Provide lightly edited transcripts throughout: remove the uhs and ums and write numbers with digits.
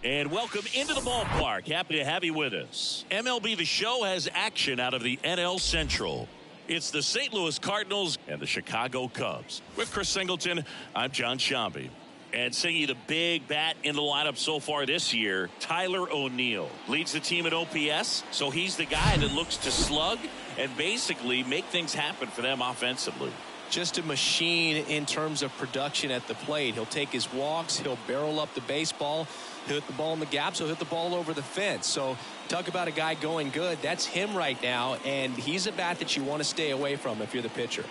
And welcome into the ballpark. Happy to have you with us. MLB The Show has action out of the NL Central. It's the St. Louis Cardinals and the Chicago Cubs. With Chris Singleton, I'm John Shambi. And singing the big bat in the lineup so far this year, Tyler O'Neill leads the team at OPS. So he's the guy that looks to slug and basically make things happen for them offensively. Just a machine in terms of production at the plate. He'll take his walks. He'll barrel up the baseball. He'll hit the ball in the gaps. He'll hit the ball over the fence. So talk about a guy going good. That's him right now. And he's a bat that you want to stay away from if you're the pitcher.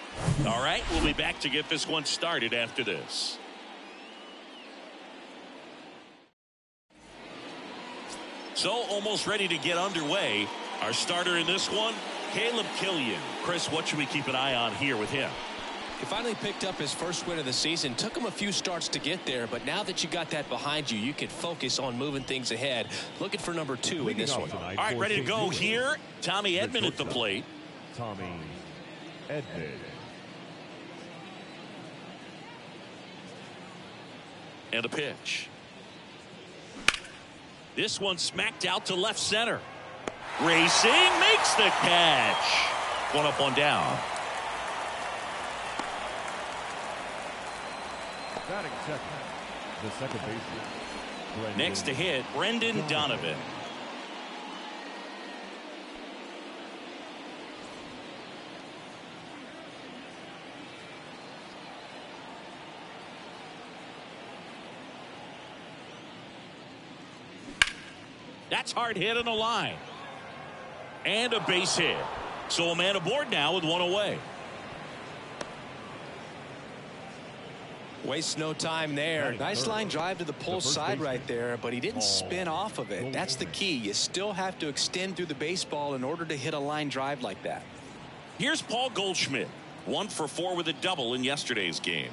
All right, we'll be back to get this one started after this. So almost ready to get underway. Our starter in this one, Caleb Killian. Chris, what should we keep an eye on here with him? He finally picked up his first win of the season. Took him a few starts to get there, but now that you got that behind you, you can focus on moving things ahead. Looking for number 2 in this one. All right, ready to go here. Tommy Edman at the plate. Tommy Edman. And a pitch. This one smacked out to left center. Racing makes the catch. One up, one down. Batting second, the second baseman. Next to hit, Brendan Donovan. That's hard hit on the line. And a base hit. So a man aboard now with one away. Wastes no time there. Nice line drive to the pull side right there, but he didn't spin off of it. That's the key. You still have to extend through the baseball in order to hit a line drive like that. Here's Paul Goldschmidt. 1 for 4 with a double in yesterday's game.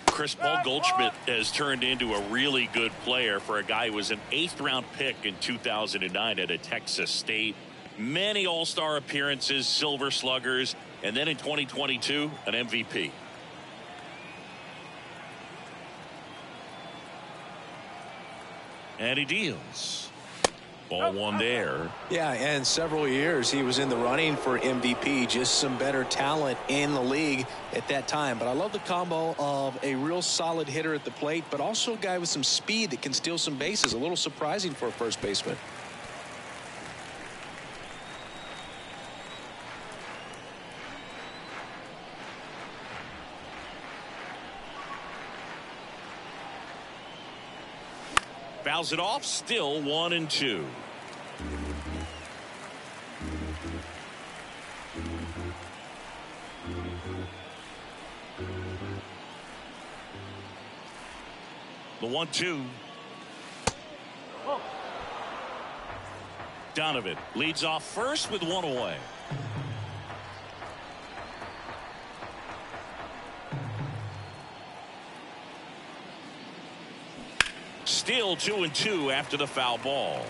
Chris, Paul Goldschmidt has turned into a really good player for a guy who was an 8th-round pick in 2009 at Texas State. Many all-star appearances, silver sluggers, and then in 2022, an MVP. And he deals. Ball one there. Yeah, and several years he was in the running for MVP. Just some better talent in the league at that time. But I love the combo of a real solid hitter at the plate, but also a guy with some speed that can steal some bases. A little surprising for a first baseman. Fouls it off, still 1-2. The 1-2. Donovan leads off first with one away. Still 2-2 after the foul ball.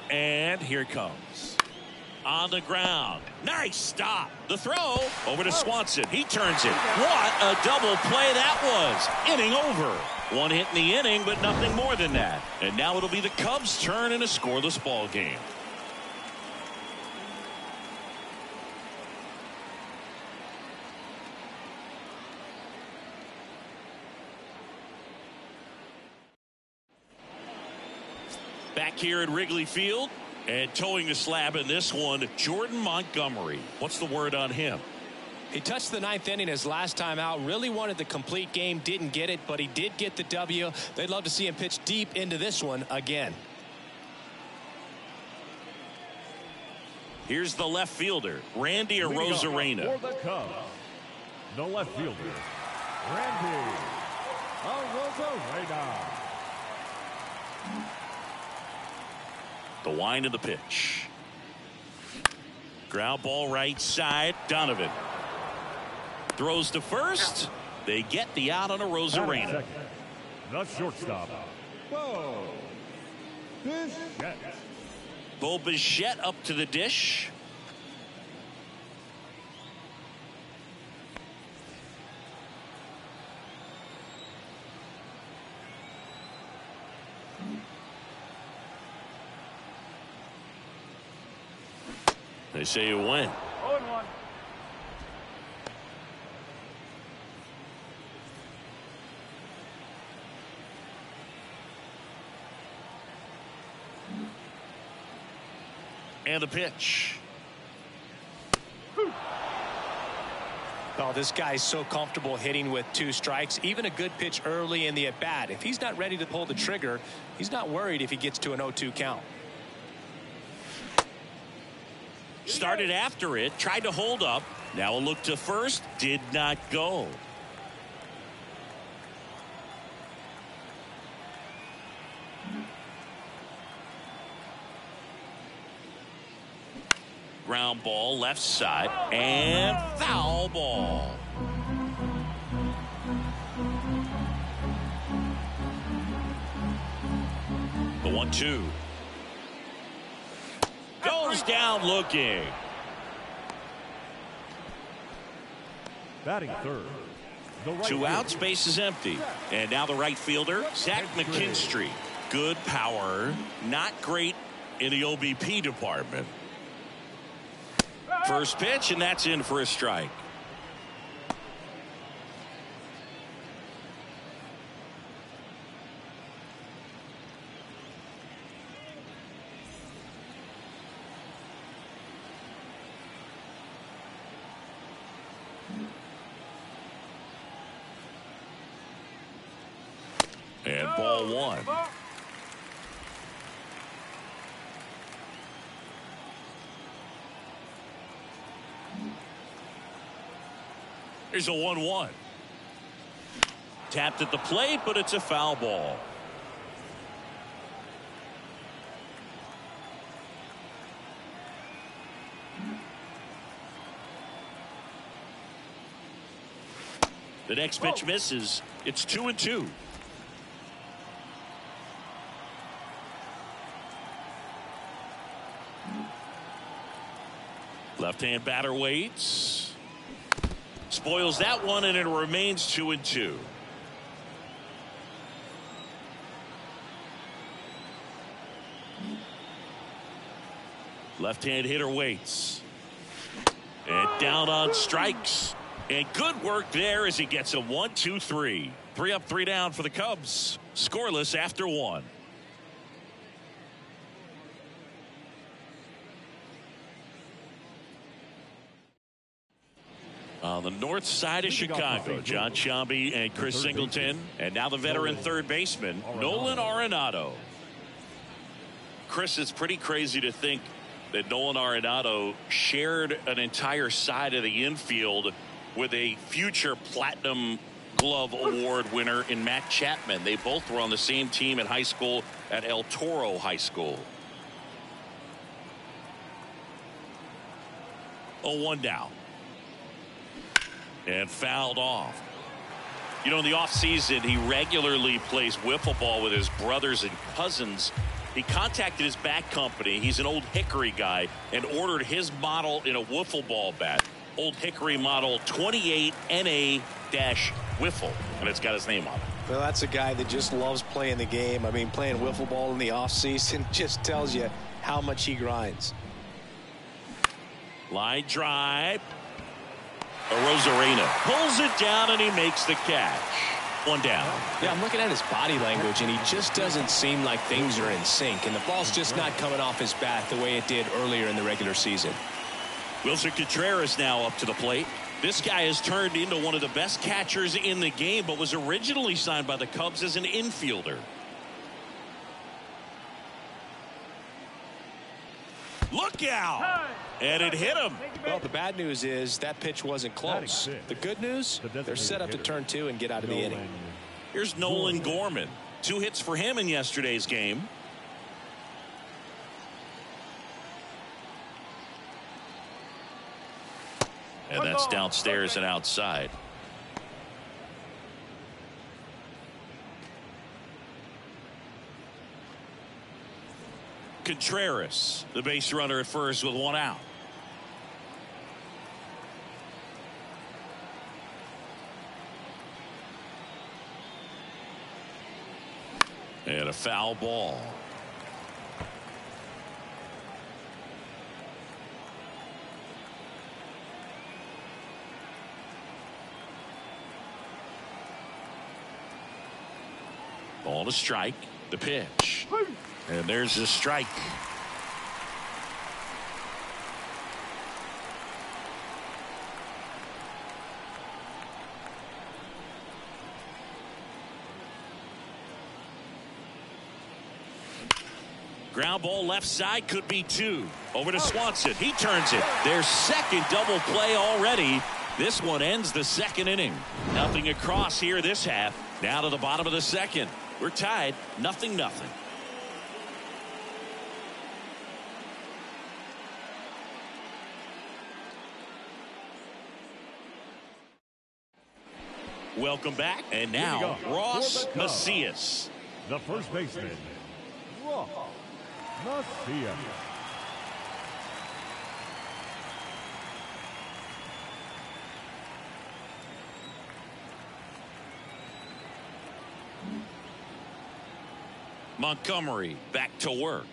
And here it comes. On the ground. Nice stop. The throw over to Swanson. He turns it. What a double play that was. Inning over. One hit in the inning, but nothing more than that. And now it'll be the Cubs' turn in a scoreless ball game. Back here at Wrigley Field, and towing the slab in this one, Jordan Montgomery. What's the word on him? He touched the 9th inning his last time out. Really wanted the complete game. Didn't get it, but he did get the W. They'd love to see him pitch deep into this one again. Here's the left fielder, Randy Arozarena. For the Cubs, the left fielder, Randy Arozarena. The wind of the pitch. Ground ball right side. Donovan throws to first. They get the out on a Rosarena. The shortstop. Bo Bichette. Bo Bichette up to the dish. They say you win. 0-1. And the pitch. Oh, this guy's so comfortable hitting with 2 strikes. Even a good pitch early in the at-bat. If he's not ready to pull the trigger, he's not worried if he gets to an 0-2 count. Started after it, tried to hold up. Now a look to first, did not go. Ground ball left side and foul ball. The 1-2 goes down looking. Batting third. The right 2 outs, fielder. base is empty. And now the right fielder, Zach McKinstry. Good power, not great in the OBP department. First pitch, and that's in for a strike. And ball 1. Here's a 1-1. Tapped at the plate, but it's a foul ball. The next pitch misses. It's 2-2. Left-hand batter waits. Spoils that one, and it remains 2-2. Left-hand hitter waits. And down on strikes. And good work there as he gets a 1-2-3. 3 up, 3 down for the Cubs. Scoreless after 1. On the north side of Chicago, John Sciambi and Chris Singleton. And now the veteran third baseman, Nolan Arenado. Chris, it's pretty crazy to think that Nolan Arenado shared an entire side of the infield with a future Platinum Glove Award winner in Matt Chapman. They both were on the same team in high school at El Toro High School. 0-1 down. And fouled off. You know, in the offseason, he regularly plays wiffle ball with his brothers and cousins. He contacted his bat company. He's an Old Hickory guy and ordered his model in a wiffle ball bat. Old Hickory model 28 NA-wiffle. And it's got his name on it. Well, that's a guy that just loves playing the game. I mean, playing wiffle ball in the offseason just tells you how much he grinds. Line drive. Rosarena pulls it down, and he makes the catch. 1 down. Yeah, I'm looking at his body language, and he just doesn't seem like things are in sync. And the ball's just not coming off his bat the way it did earlier in the regular season. Wilson Contreras now up to the plate. This guy has turned into one of the best catchers in the game, but was originally signed by the Cubs as an infielder. Look out! And it hit him. Well, the bad news is that pitch wasn't close. The good news, they're set up to turn 2 and get out of the inning. Here's Nolan Gorman. 2 hits for him in yesterday's game. And that's downstairs and outside. Contreras, the base runner at first with one out. And a foul ball. Ball to strike. The pitch. And there's the strike. Ground ball left side, could be two. Over to Swanson. He turns it. Their second double play already. This one ends the second inning. Nothing across here this half. Now to the bottom of the second. We're tied 0-0. Welcome back. And now Ross Macias. The first baseman, Ross Macias. Montgomery back to work.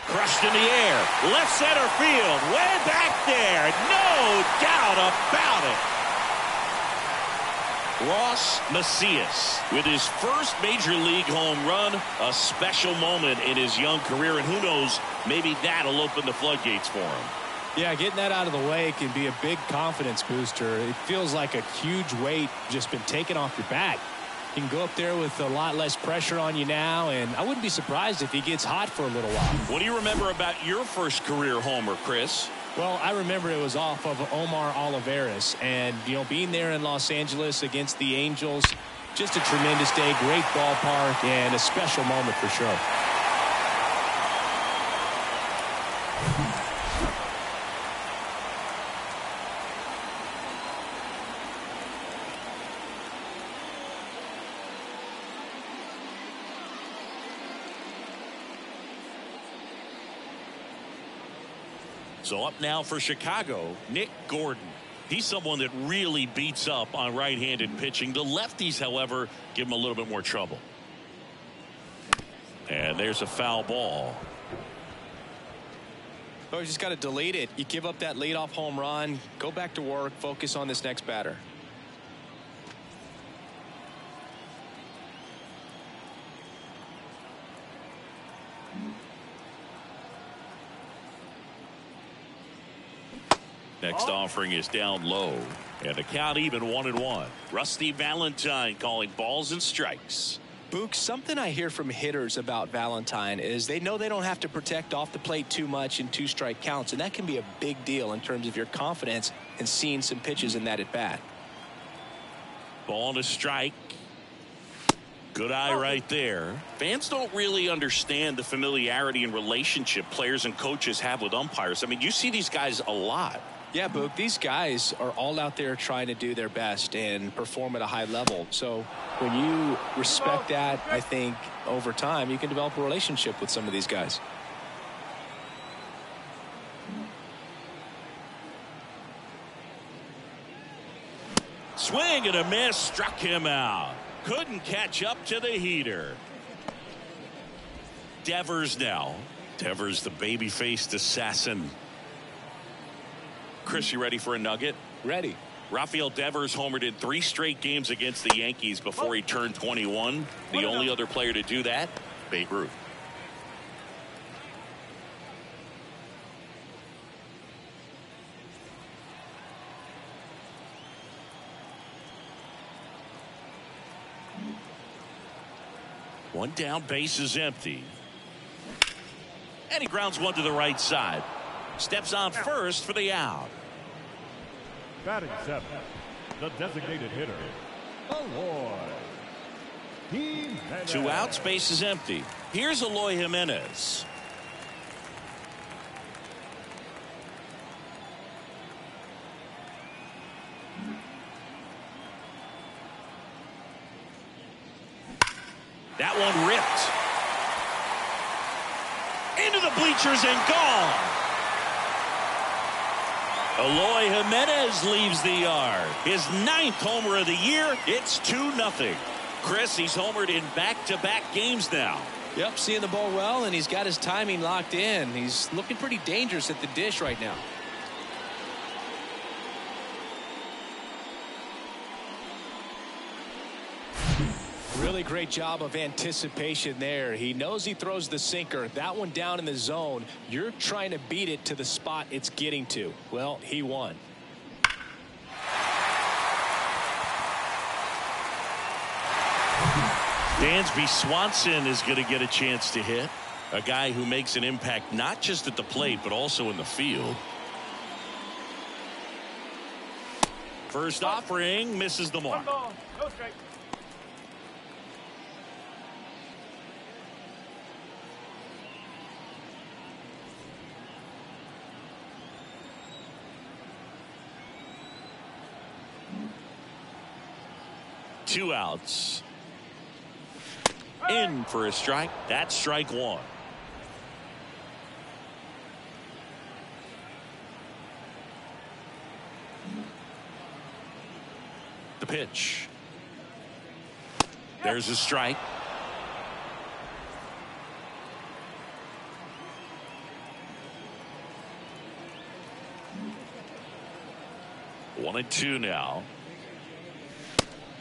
Crushed in the air. Left center field. Way back there. No doubt about it. Ross Macias with his first major league home run. A special moment in his young career. And who knows, maybe that'll open the floodgates for him. Yeah, getting that out of the way can be a big confidence booster. It feels like a huge weight just been taken off your back. You can go up there with a lot less pressure on you now, and I wouldn't be surprised if he gets hot for a little while. What do you remember about your first career homer, Chris? Well, I remember it was off of Omar Olivares, and, you know, being there in Los Angeles against the Angels, just a tremendous day, great ballpark, and a special moment for sure. So up now for Chicago, Nick Gordon. He's someone that really beats up on right-handed pitching. The lefties, however, give him a little bit more trouble. And there's a foul ball. Oh, you just got to delete it. You give up that leadoff home run, go back to work, focus on this next batter. Next offering is down low. And the count even 1-1. Rusty Valentine calling balls and strikes. Book, something I hear from hitters about Valentine is they know they don't have to protect off the plate too much in two-strike counts, and that can be a big deal in terms of your confidence in seeing some pitches in that at-bat. Ball to strike. Good eye right there. Fans don't really understand the familiarity and relationship players and coaches have with umpires. I mean, you see these guys a lot. Yeah, Book, these guys are all out there trying to do their best and perform at a high level. So when you respect that, I think over time you can develop a relationship with some of these guys. Swing and a miss, struck him out. Couldn't catch up to the heater. Devers now. Devers, the baby-faced assassin. Chris, you ready for a nugget? Ready. Rafael Devers homered in 3 straight games against the Yankees before he turned 21. The only other player to do that, Babe Ruth. One down, base is empty. And he grounds one to the right side. Steps on first for the out. Batting 7, the designated hitter, Eloy Jimenez. 2 outs, base is empty. Here's Eloy Jimenez. That one ripped. into the bleachers and gone. Eloy Jimenez leaves the yard. His 9th homer of the year. It's 2-0. Chris, he's homered in back-to-back games now. Yep, seeing the ball well, and he's got his timing locked in. He's looking pretty dangerous at the dish right now. Really great job of anticipation there. He knows he throws the sinker. That one down in the zone. You're trying to beat it to the spot it's getting to. Well, he won. Dansby Swanson is going to get a chance to hit. A guy who makes an impact not just at the plate but also in the field. First offering misses the mark. No strike. Two outs. In for a strike. That's strike one. The pitch. There's a strike. One and two now.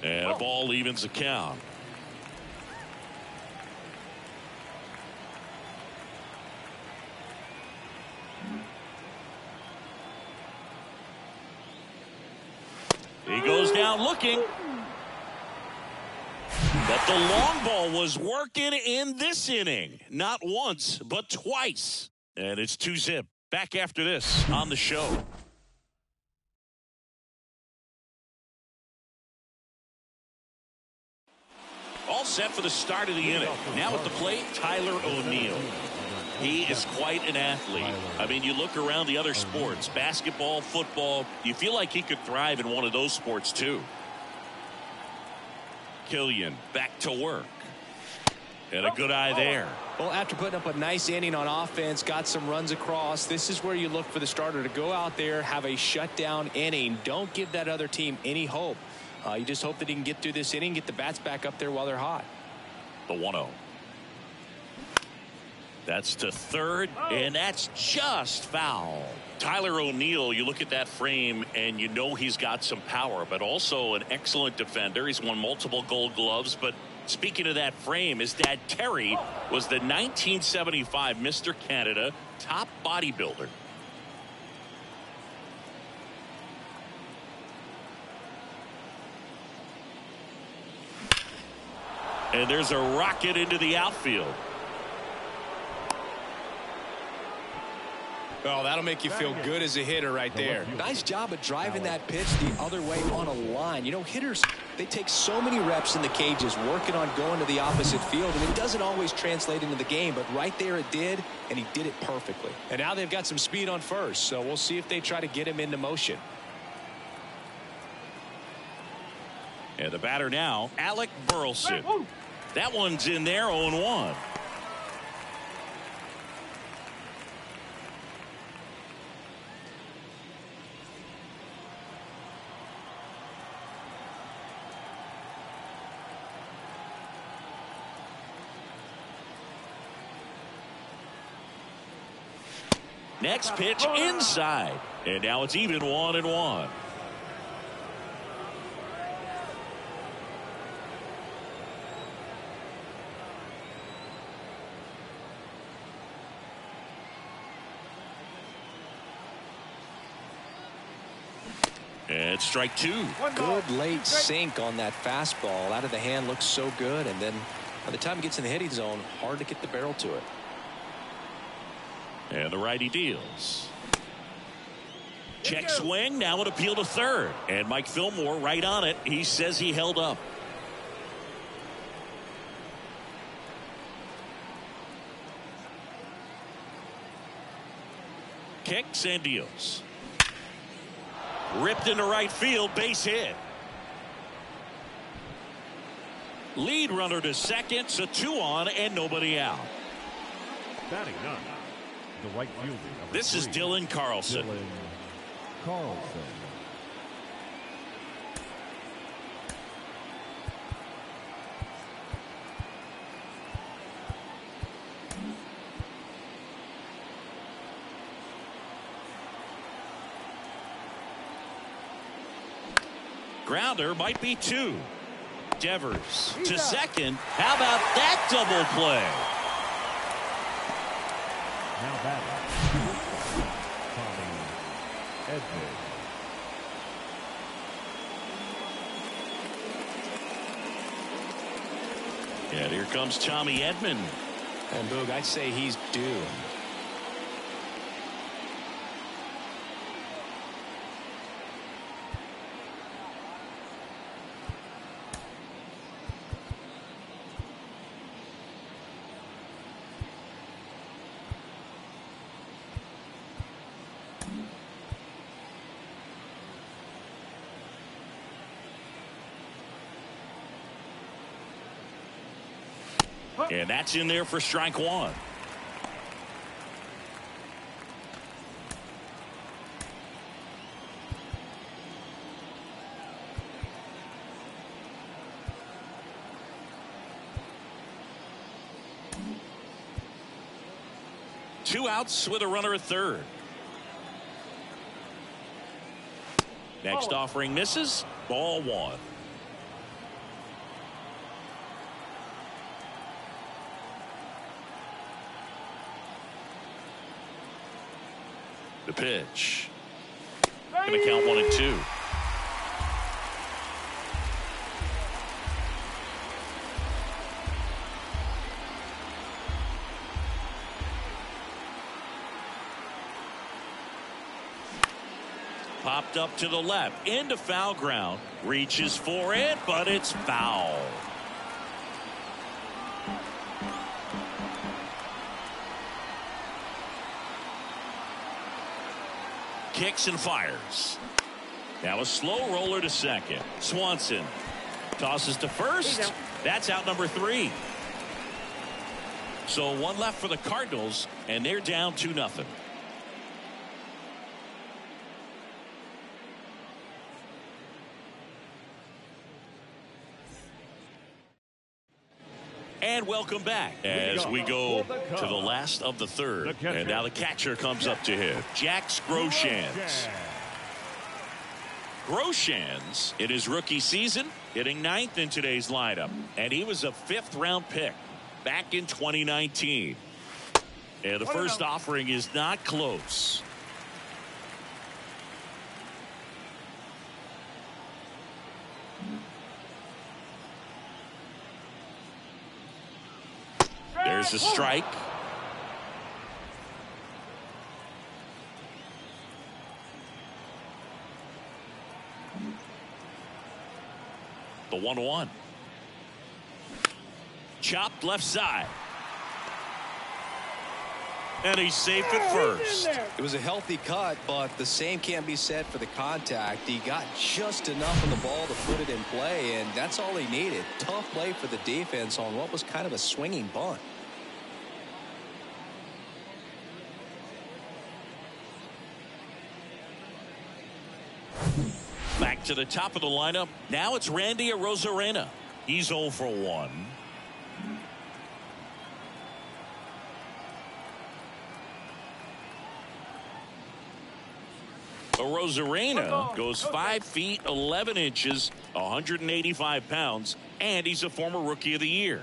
And a ball evens the count. He goes down looking. But the long ball was working in this inning. Not once, but twice. And it's 2-zip. Back after this on the show. All set for the start of the inning. Now at the plate, Tyler O'Neill. He is quite an athlete. I mean, you look around the other sports, basketball, football, you feel like he could thrive in one of those sports too. Killian back to work. And a good eye there. Well, after putting up a nice inning on offense, got some runs across, this is where you look for the starter to go out there, have a shutdown inning. Don't give that other team any hope. You just hope that he can get through this inning, get the bats back up there while they're hot. The 1-0. That's to third, and that's just foul. Tyler O'Neill, you look at that frame, and you know he's got some power, but also an excellent defender. He's won multiple Gold Gloves, but speaking of that frame, his dad, Terry, was the 1975 Mr. Canada top bodybuilder. And there's a rocket into the outfield. Oh, that'll make you feel good as a hitter right there. Nice job of driving that pitch the other way on a line. You know, hitters, they take so many reps in the cages working on going to the opposite field, and it doesn't always translate into the game, but right there it did, and he did it perfectly. And now they've got some speed on first, so we'll see if they try to get him into motion. And the batter now, Alec Burleson. That one's in there, 0-1. Next pitch inside. And now it's even 1-1. And strike two. Good late sink on that fastball. Out of the hand, looks so good. And then by the time it gets in the hitting zone, hard to get the barrel to it. And the righty deals. Check swing. Now an appeal to third. And Mike Fillmore right on it. He says he held up. Kicks and deals. Ripped into right field, base hit. Lead runner to second, so 2 on and nobody out. Batting none. The right fielder. This is Dylan Carlson. Dylan Carlson. Grounder might be 2. Devers to second. How about that double play? Now batting. Tommy Edman. And here comes Tommy Edman. And Boog, I'd say he's due. And that's in there for strike 1. Two outs with a runner at third. Next offering misses. Ball 1. The pitch. Going to count 1-2. Popped up to the left into foul ground. Reaches for it, but it's foul. Kicks and fires. Now a slow roller to second. Swanson tosses to first. That's out number 3. So 1 left for the Cardinals, and they're down 2-0. And welcome back as we go to the last of the third. And now the catcher comes up to hit. Jack Groshans. Groshans, in his rookie season, hitting 9th in today's lineup. And he was a 5th-round pick back in 2019. And the first offering is not close. There's a strike. The 1-1. Chopped left side. And he's safe at first. It was a healthy cut, but the same can't be said for the contact. He got just enough of the ball to put it in play, and that's all he needed. Tough play for the defense on what was kind of a swinging bunt. Back to the top of the lineup. Now it's Randy Arozarena. He's 0 for 1. Arozarena goes 5 feet 11 inches, 185 pounds, and he's a former Rookie of the Year.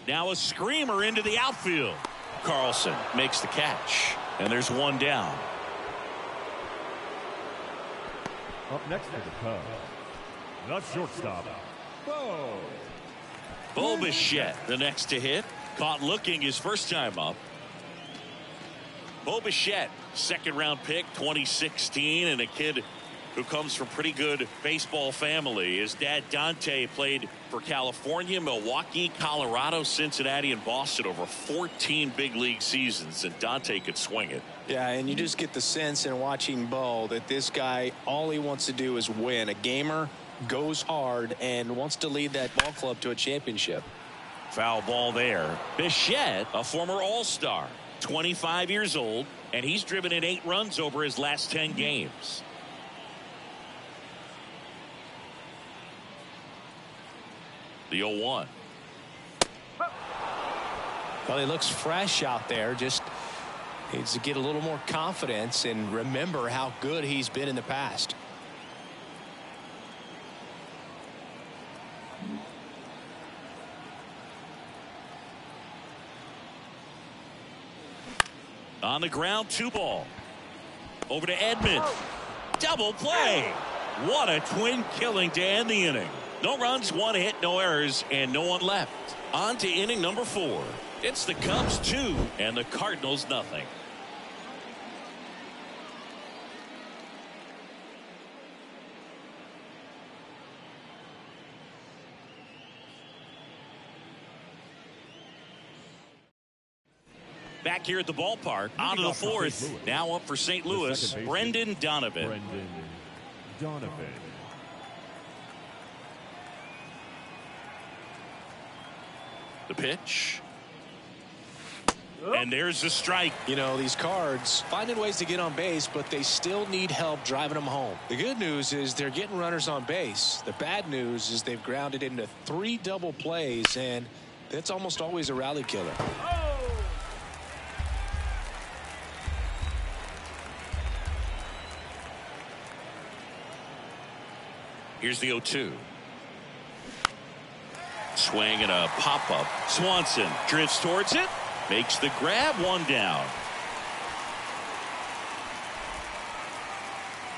Now a screamer into the outfield. Carlson makes the catch, and there's 1 down. Up next for the Cubs, the shortstop, Bo Bichette, the next to hit. Caught looking his first time up. Bo Bichette, 2nd-round pick, 2016, and a kid who comes from pretty good baseball family. His dad, Dante, played for California, Milwaukee, Colorado, Cincinnati, and Boston over 14 big league seasons, and Dante could swing it. Yeah, and you just get the sense in watching Bo that this guy, all he wants to do is win. A gamer, goes hard, and wants to lead that ball club to a championship. Foul ball there. Bichette, a former All-Star, 25 years old, and he's driven in 8 runs over his last 10 games. The 0-1. Well, he looks fresh out there. Just needs to get a little more confidence and remember how good he's been in the past. On the ground, 2 ball. Over to Edman. Double play. What a twin killing to end the inning. No runs, 1 hit, no errors, and no one left. On to inning number 4. It's the Cubs 2 and the Cardinals nothing. Back here at the ballpark, on to the 4th. Now up for St. Louis, Brendan Donovan. Brendan Donovan. The pitch. And there's the strike. You know, these Cards finding ways to get on base, but they still need help driving them home. The good news is they're getting runners on base. The bad news is they've grounded into 3 double plays, and that's almost always a rally killer. Here's the 0-2. Swing and a pop-up. Swanson drifts towards it. Makes the grab, 1 down.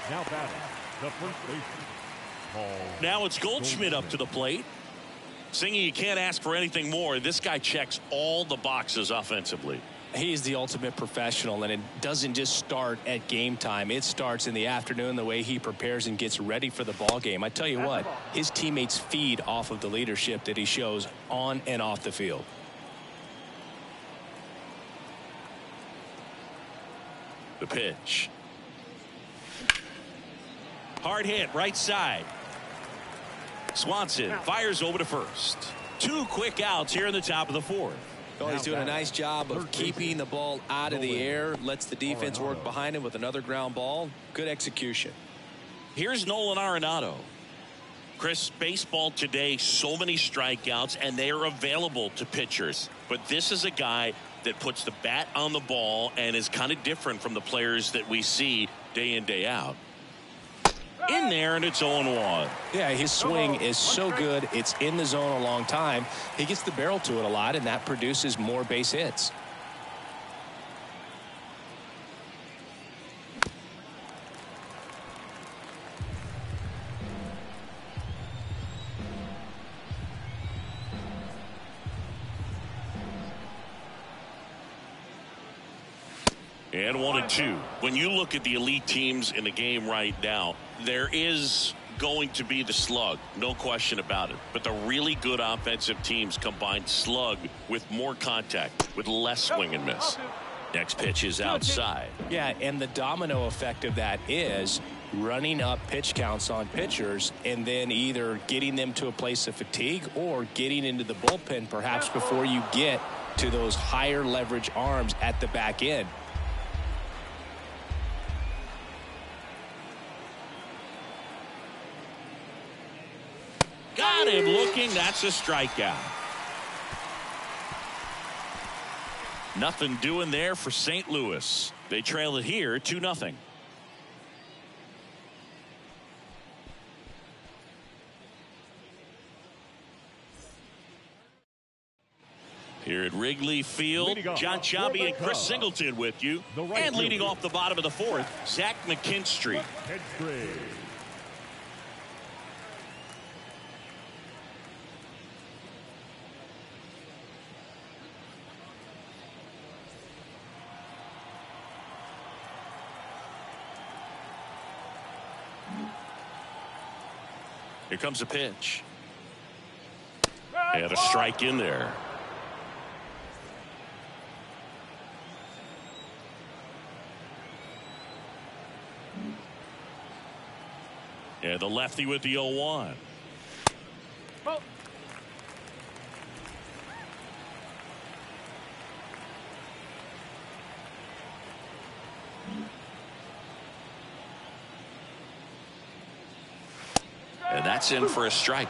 Now batting, the first baseman, Paul. Now it's Goldschmidt up to the plate. Singing, you can't ask for anything more. This guy checks all the boxes offensively. He's the ultimate professional, and it doesn't just start at game time. It starts in the afternoon, the way he prepares and gets ready for the ball game. I tell you what, his teammates feed off of the leadership that he shows on and off the field. The pitch. Hard hit, right side. Swanson fires over to first. 2 quick outs here in the top of the 4th. Oh, he's doing a nice job of keeping the ball out of the air. Lets the defense work behind him with another ground ball. Good execution. Here's Nolan Arenado. Chris, baseball today, so many strikeouts, and they are available to pitchers. But this is a guy that puts the bat on the ball and is kind of different from the players that we see day in, day out. In there, and it's 0-1. Yeah, his swing is so good. It's in the zone a long time. He gets the barrel to it a lot, and that produces more base hits. And 1-2. When you look at the elite teams in the game right now, there is going to be the slug, no question about it. But the really good offensive teams combine slug with more contact, with less swing and miss. Next pitch is outside. Yeah, and the domino effect of that is running up pitch counts on pitchers and then either getting them to a place of fatigue or getting into the bullpen perhaps before you get to those higher leverage arms at the back end. Got him looking. That's a strikeout. Nothing doing there for St. Louis. They trail it here 2-0. Here at Wrigley Field, John Chobby and Chris Singleton with you. And leading off the bottom of the 4th, Zach McKinstry. Here comes a pitch. And a strike in there. And the lefty with the 0-1. And that's in for a strike.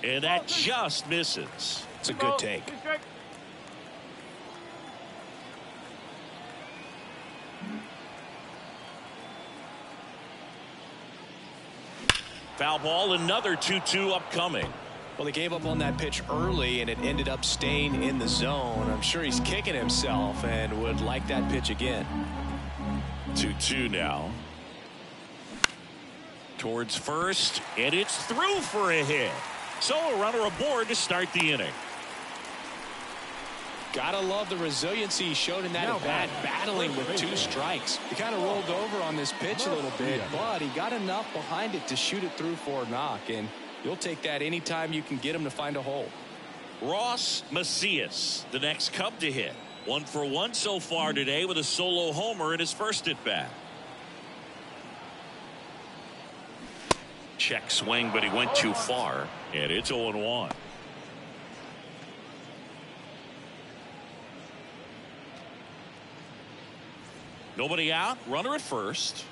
And that just misses. It's a good take. Foul ball, another 2-2 upcoming. Well, he gave up on that pitch early, and it ended up staying in the zone. I'm sure he's kicking himself and would like that pitch again. 2-2 now. Towards first, and it's through for a hit. So a runner aboard to start the inning. Gotta love the resiliency he showed in that at bat, battling with 2 strikes. He kind of rolled over on this pitch a little bit, but he got enough behind it to shoot it through for a knock, and you'll take that anytime you can get him to find a hole. Ross Macias, the next Cub to hit. 1 for 1 so far today with a solo homer in his first at bat. Check swing, but he went too far, and it's 0-1. Nobody out, runner at first.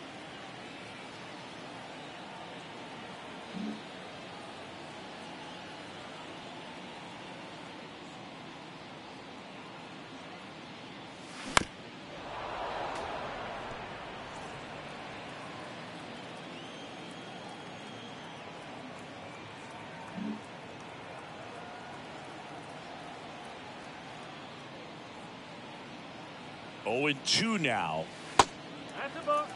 Oh, 0-2 now. That's a ball.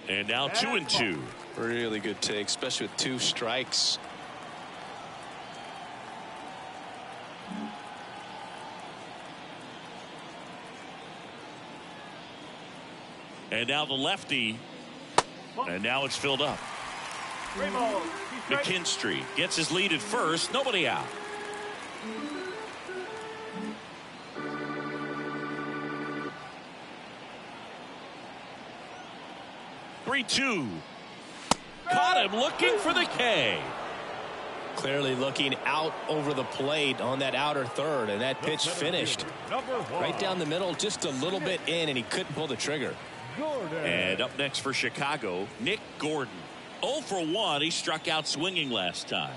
And now 2-2. Really good take, especially with 2 strikes. And now the lefty. And now it's filled up. McKinstry gets his lead at first. Nobody out. Three-two. Caught him looking for the K. Clearly looking out over the plate on that outer third, and that pitch finished right down the middle, just a little bit in, and he couldn't pull the trigger. And up next for Chicago, Nick Gordon. 0 for 1. He struck out swinging last time.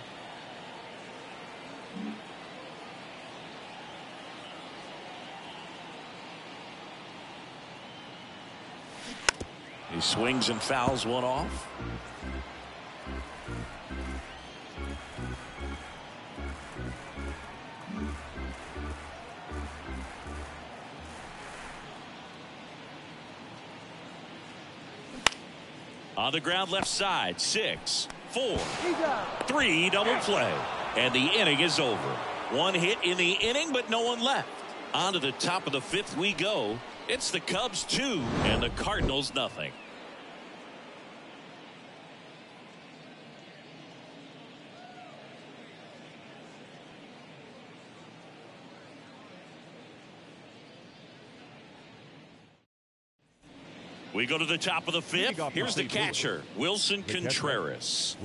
He swings and fouls one off. On the ground left side, 6, 4, 3 double play. And the inning is over. 1 hit in the inning, but no one left. On to the top of the 5th we go. It's the Cubs 2 and the Cardinals nothing. We go to the top of the 5th. Here's the catcher, Wilson Contreras.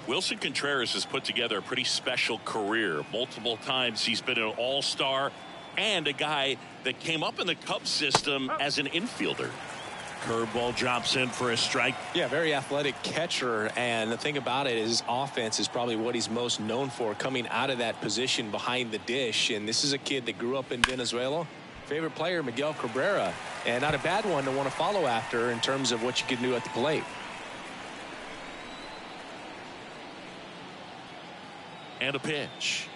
Wilson Contreras has put together a pretty special career. Multiple times he's been an all-star and a guy that came up in the Cubs system as an infielder. Curveball drops in for a strike. Yeah, very athletic catcher, and the thing about it is offense is probably what he's most known for, coming out of that position behind the dish. And this is a kid that grew up in Venezuela. Favorite player, Miguel Cabrera, and not a bad one to want to follow after in terms of what you can do at the plate. And a pitch.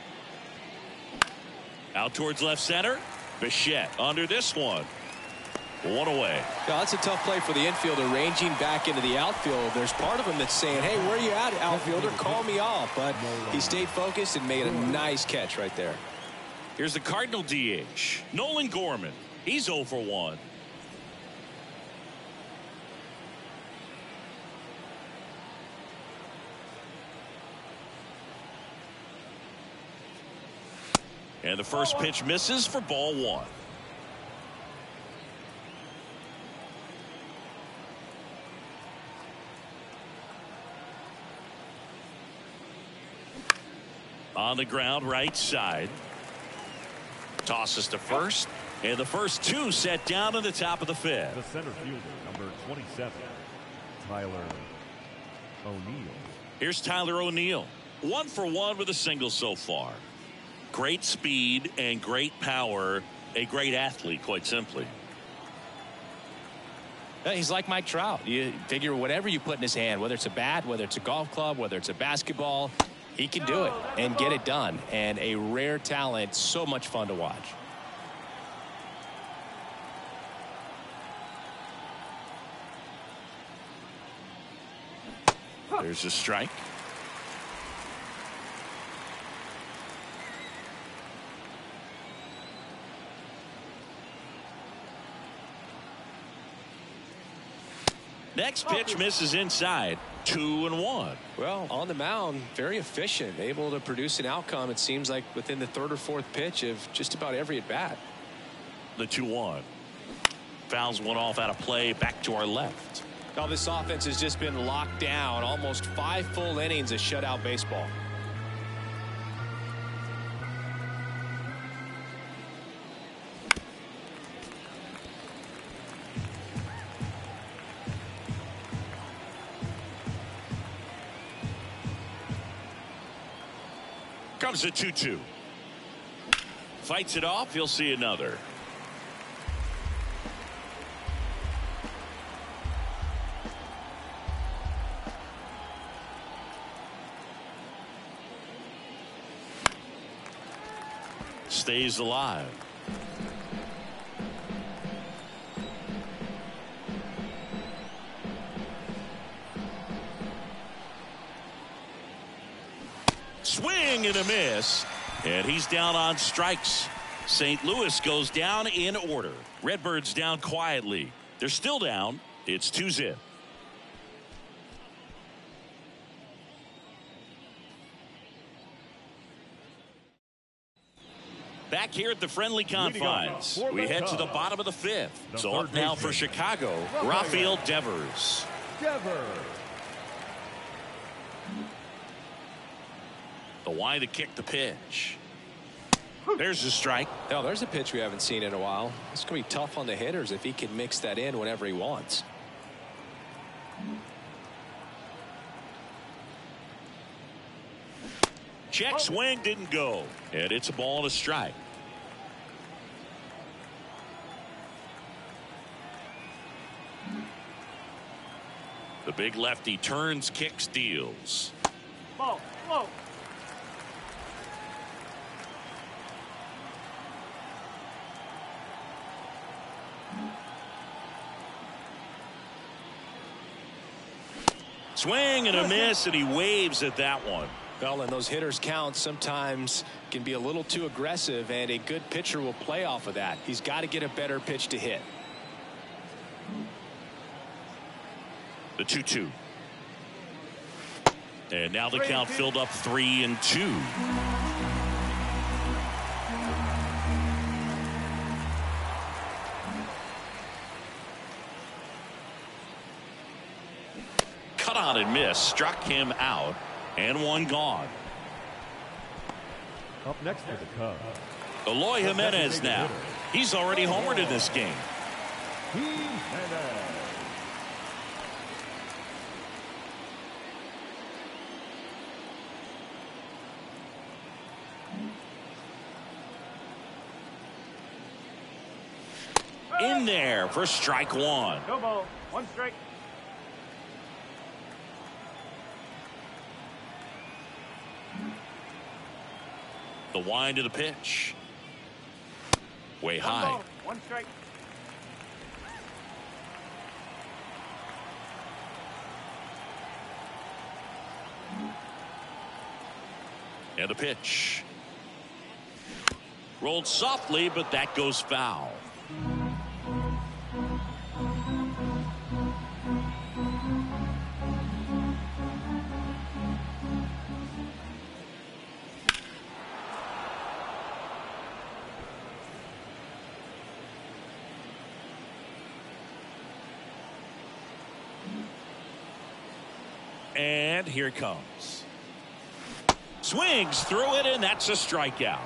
Out towards left center. Bichette under this one. One away. Yeah, that's a tough play for the infielder, ranging back into the outfield. There's part of him that's saying, hey, where are you at, outfielder? Call me off. But he stayed focused and made a nice catch right there. Here's the Cardinal DH, Nolan Gorman. He's 0 for 1. And the first pitch misses for ball 1. On the ground, right side. Tosses to first. And the first 2 set down in the top of the 5th. The center fielder, number 27, Tyler O'Neill. Here's Tyler O'Neill. 1 for 1 with a single so far. Great speed and great power. A great athlete, quite simply. He's like Mike Trout. You figure whatever you put in his hand, whether it's a bat, whether it's a golf club, whether it's a basketball, he can do it and get it done. And a rare talent, so much fun to watch. There's a strike. Next pitch misses inside. 2-1. Well, on the mound, very efficient, able to produce an outcome, it seems like, within the 3rd or 4th pitch of just about every at bat. The 2-1. Fouls one off out of play, back to our left. Now this offense has just been locked down, almost 5 full innings of shutout baseball. Comes the 2-2. Fights it off. He'll see another. Stays alive. Swing and a miss, and he's down on strikes. St. Louis goes down in order. Redbirds down quietly. They're still down. It's 2-0. Back here at the friendly confines, we head to the bottom of the 5th. So up now for Chicago, Rafael Devers. The wind to kick the pitch. There's a strike. Now there's a pitch we haven't seen in a while. It's going to be tough on the hitters if he can mix that in whenever he wants. Check swing didn't go. And it's a ball and a strike. The big lefty turns, kicks, deals. Ball, whoa. Swing and a miss, and he waves at that one. Well, and those hitters count sometimes can be a little too aggressive, and a good pitcher will play off of that. He's got to get a better pitch to hit. The 2-2. And now the count filled up 3-2. Cut on and miss, struck him out, and one gone. Up next for the Cubs, Eloy Jimenez now. He's already homered in this game. In there for strike one. No ball, one strike. The wind of the pitch. Way high. 1 ball, 1 strike. And a pitch. Rolled softly, but that goes foul. And here it comes. Swings through it, and that's a strikeout.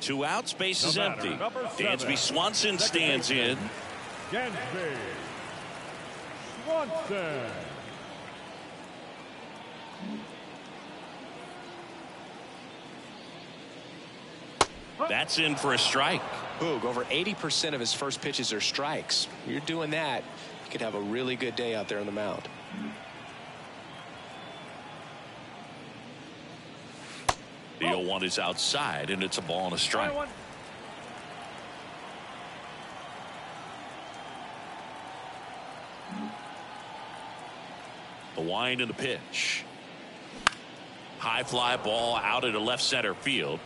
2 outs, base is empty. Dansby Swanson stands in. Dansby Swanson. That's in for a strike. Boog, over 80% of his first pitches are strikes. You're doing that, you could have a really good day out there on the mound. The 0-1 is outside, and it's a ball and a strike. The wind and the pitch. High fly ball out into left center field.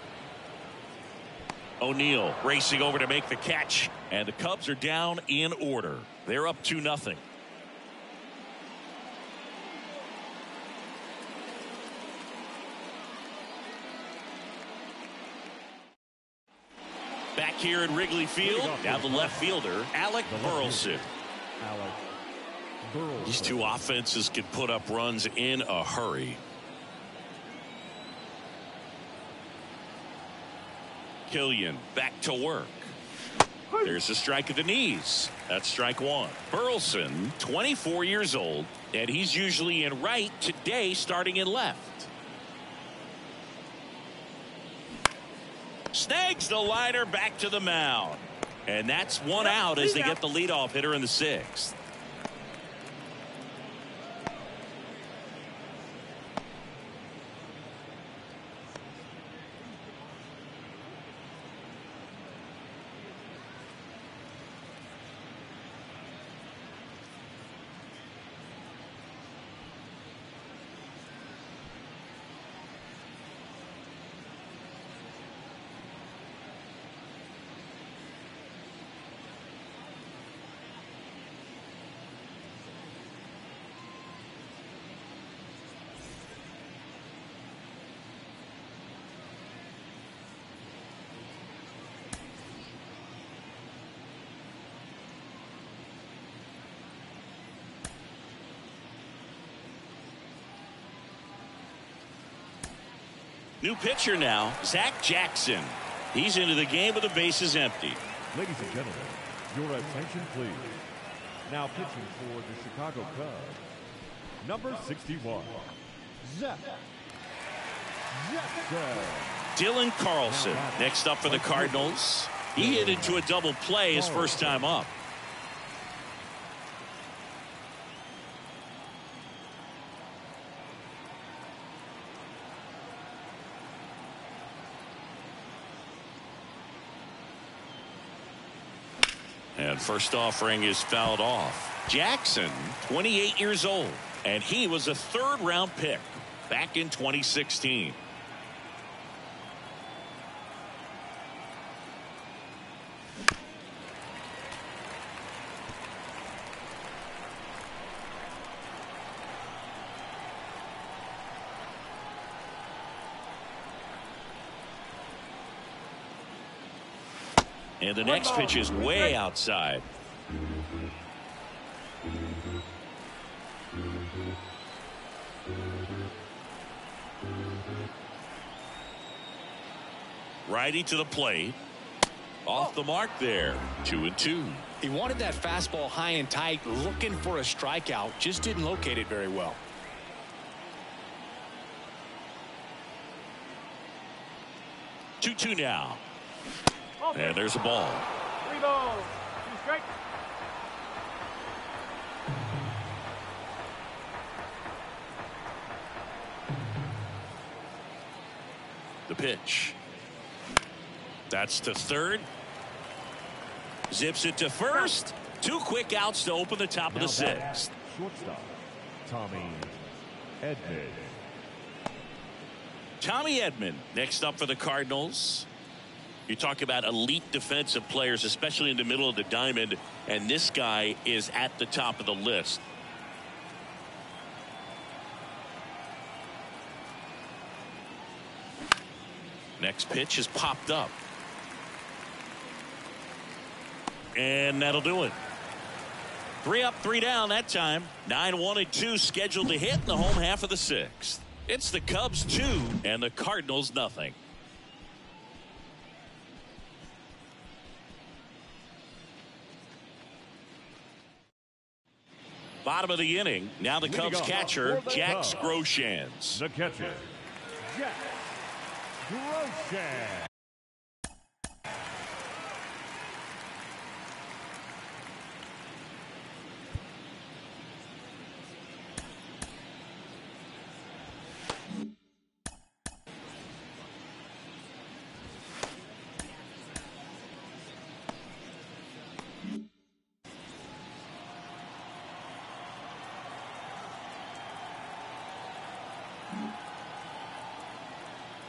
O'Neill racing over to make the catch, and the Cubs are down in order. They're up 2-0. Back here at Wrigley Field, now the left fielder, Alec Burleson. These two offenses can put up runs in a hurry. Killian back to work. There's a strike at the knees. That's strike 1. Burleson, 24 years old, and he's usually in right, today starting in left. Snags the liner back to the mound. And that's 1 out as they get the leadoff hitter in the 6th. New pitcher now, Zach Jackson. He's into the game with the bases empty. Ladies and gentlemen, your attention please. Now pitching for the Chicago Cubs, number 61, Zach Jackson. Dylan Carlson next up for the Cardinals. He hit into a double play his first time up. And first offering is fouled off. Jackson, 28 years old, and he was a 3rd-round pick back in 2016. And the next pitch is way outside. Righty to the plate. Off the mark there. 2-2. He wanted that fastball high and tight, looking for a strikeout, just didn't locate it very well. Two now. And there's a ball. 3 balls, 2 strikes. The pitch. That's to third. Zips it to first. 2 quick outs to open the top of the 6th. Shortstop, Tommy Edman. Tommy Edman next up for the Cardinals. You talk about elite defensive players, especially in the middle of the diamond, and this guy is at the top of the list. Next pitch is popped up. And that'll do it. 3 up, 3 down that time. 9-1-2 scheduled to hit in the home half of the 6th. It's the Cubs 2 and the Cardinals nothing. Bottom of the inning. Now the Cubs catcher, Jax Groshans. The catcher, Jax Groshans.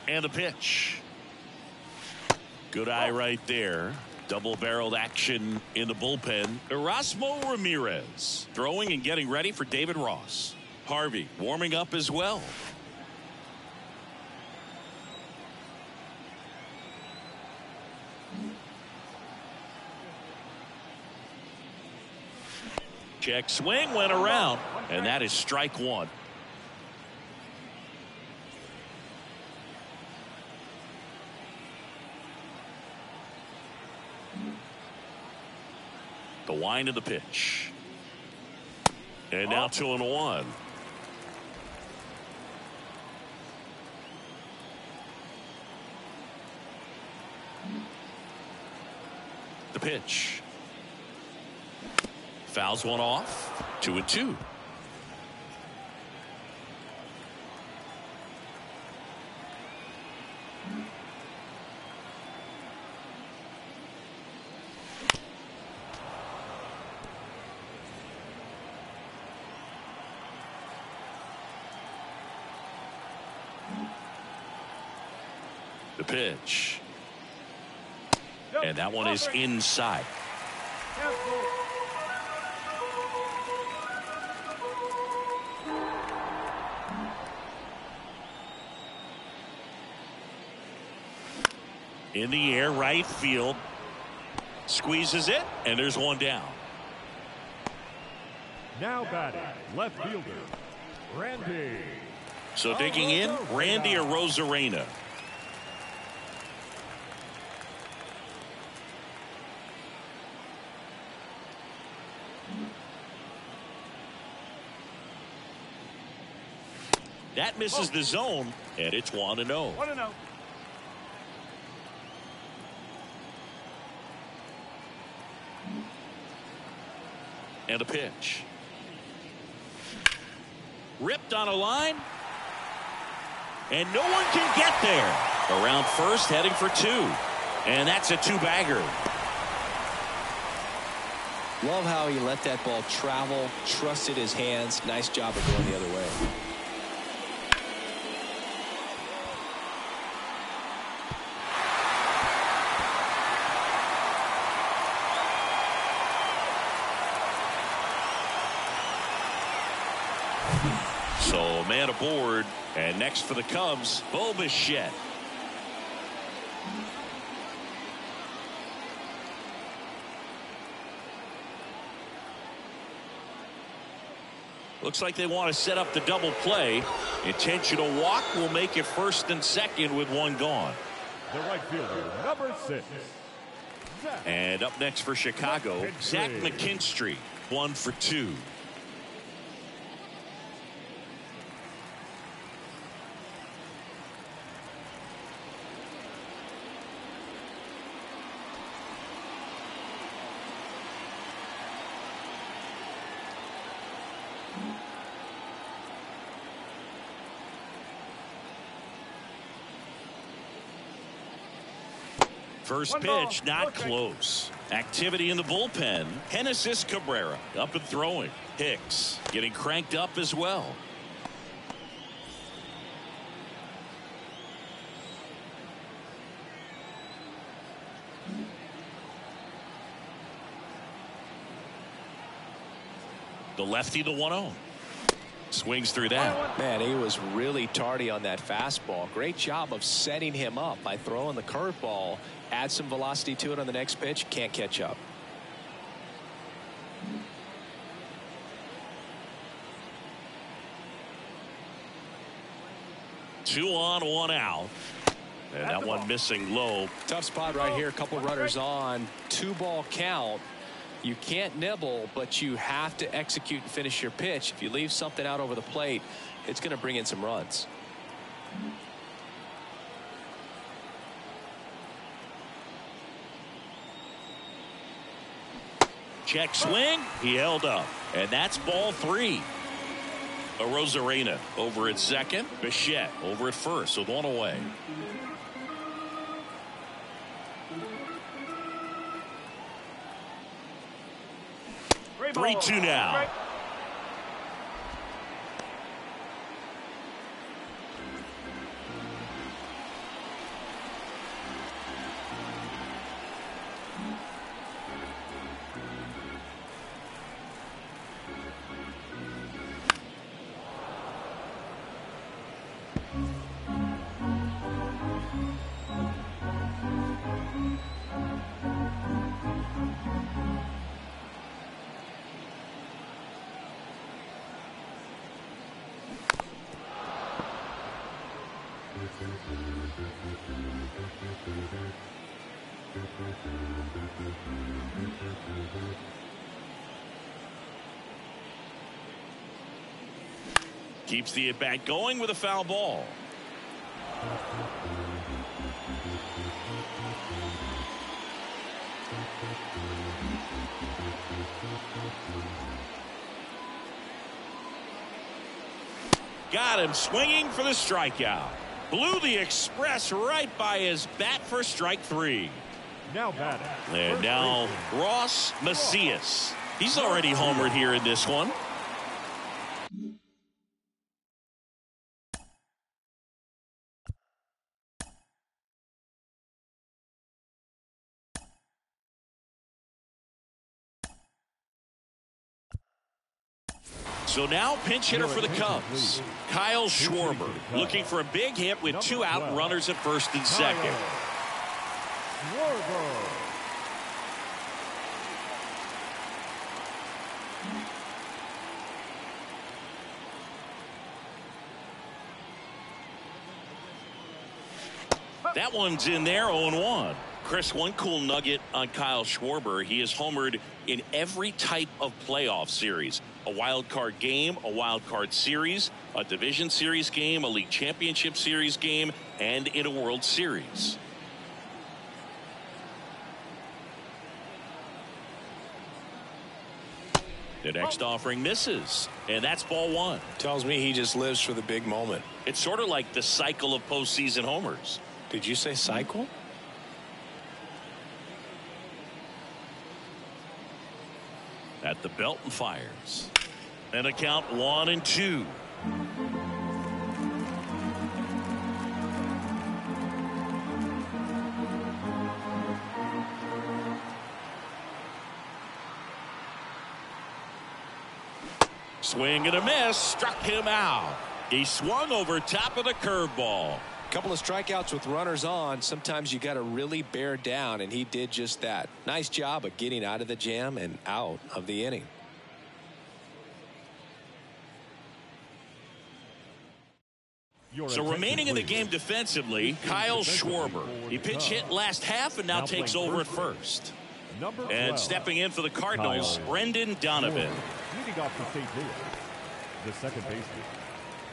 And the pitch. Good eye right there. Double-barreled action in the bullpen. Erasmo Ramirez throwing and getting ready for David Ross. Harvey warming up as well. Check swing went around, and that is strike 1. The wind of the pitch. And now 2-1. The pitch. Fouls one off. 2-2. The pitch. And that one is inside. In the air, right field. Squeezes it, and there's one down. Now batting, left fielder, Randy. So digging in, Randy Arozarena. That misses the zone, and it's 1-0. 1-0. And a pitch. Ripped on a line. And no one can get there. Around first, heading for 2. And that's a 2-bagger. Love how he let that ball travel, trusted his hands. Nice job of going the other way. So man aboard, and next for the Cubs, Bo Bichette. Looks like they want to set up the double play. Intentional walk will make it first and second with 1 gone. The right fielder, number 6. And up next for Chicago, Zach McKinstry, 1 for 2. First One ball, pitch, no not strike. close. Activity in the bullpen. Genesis Cabrera up and throwing. Hicks getting cranked up as well. The lefty, the 1-0. Swings through that. Man, he was really tardy on that fastball. Great job of setting him up by throwing the curveball. Add some velocity to it on the next pitch. Can't catch up. Two on, one out. And that one missing low. Tough spot right here. A couple runners on. 2-ball count. You can't nibble, but you have to execute and finish your pitch. If you leave something out over the plate, it's going to bring in some runs. Check swing. He held up. And that's ball 3. Arozarena over at second. Bichette over at first with one away. 3-2 now. Keeps the at-bat going with a foul ball. Got him swinging for the strikeout. Blew the express right by his bat for strike 3. Now batting. And now Ross Macias. He's already homered here in this one. So now pinch hitter for the Cubs, Kyle Schwarber, looking for a big hit with 2 out, runners at first and second. That one's in there, 0-1. Chris, one cool nugget on Kyle Schwarber. He has homered in every type of playoff series. A wild card game, a wild card series, a division series game, a league championship series game, and in a World Series. The next offering misses, and that's ball 1. Tells me he just lives for the big moment. It's sort of like the cycle of postseason homers. Did you say cycle? At the belt and fires. And a count 1-2. Swing and a miss, struck him out. He swung over top of the curveball. Couple of strikeouts with runners on. Sometimes you got to really bear down, and he did just that. Nice job of getting out of the jam and out of the inning. So remaining in the game defensively, Kyle Schwarber. He pitch hit last half and now takes over at first. And stepping in for the Cardinals, Brendan Donovan. Leading off for St. Louis, the second baseman,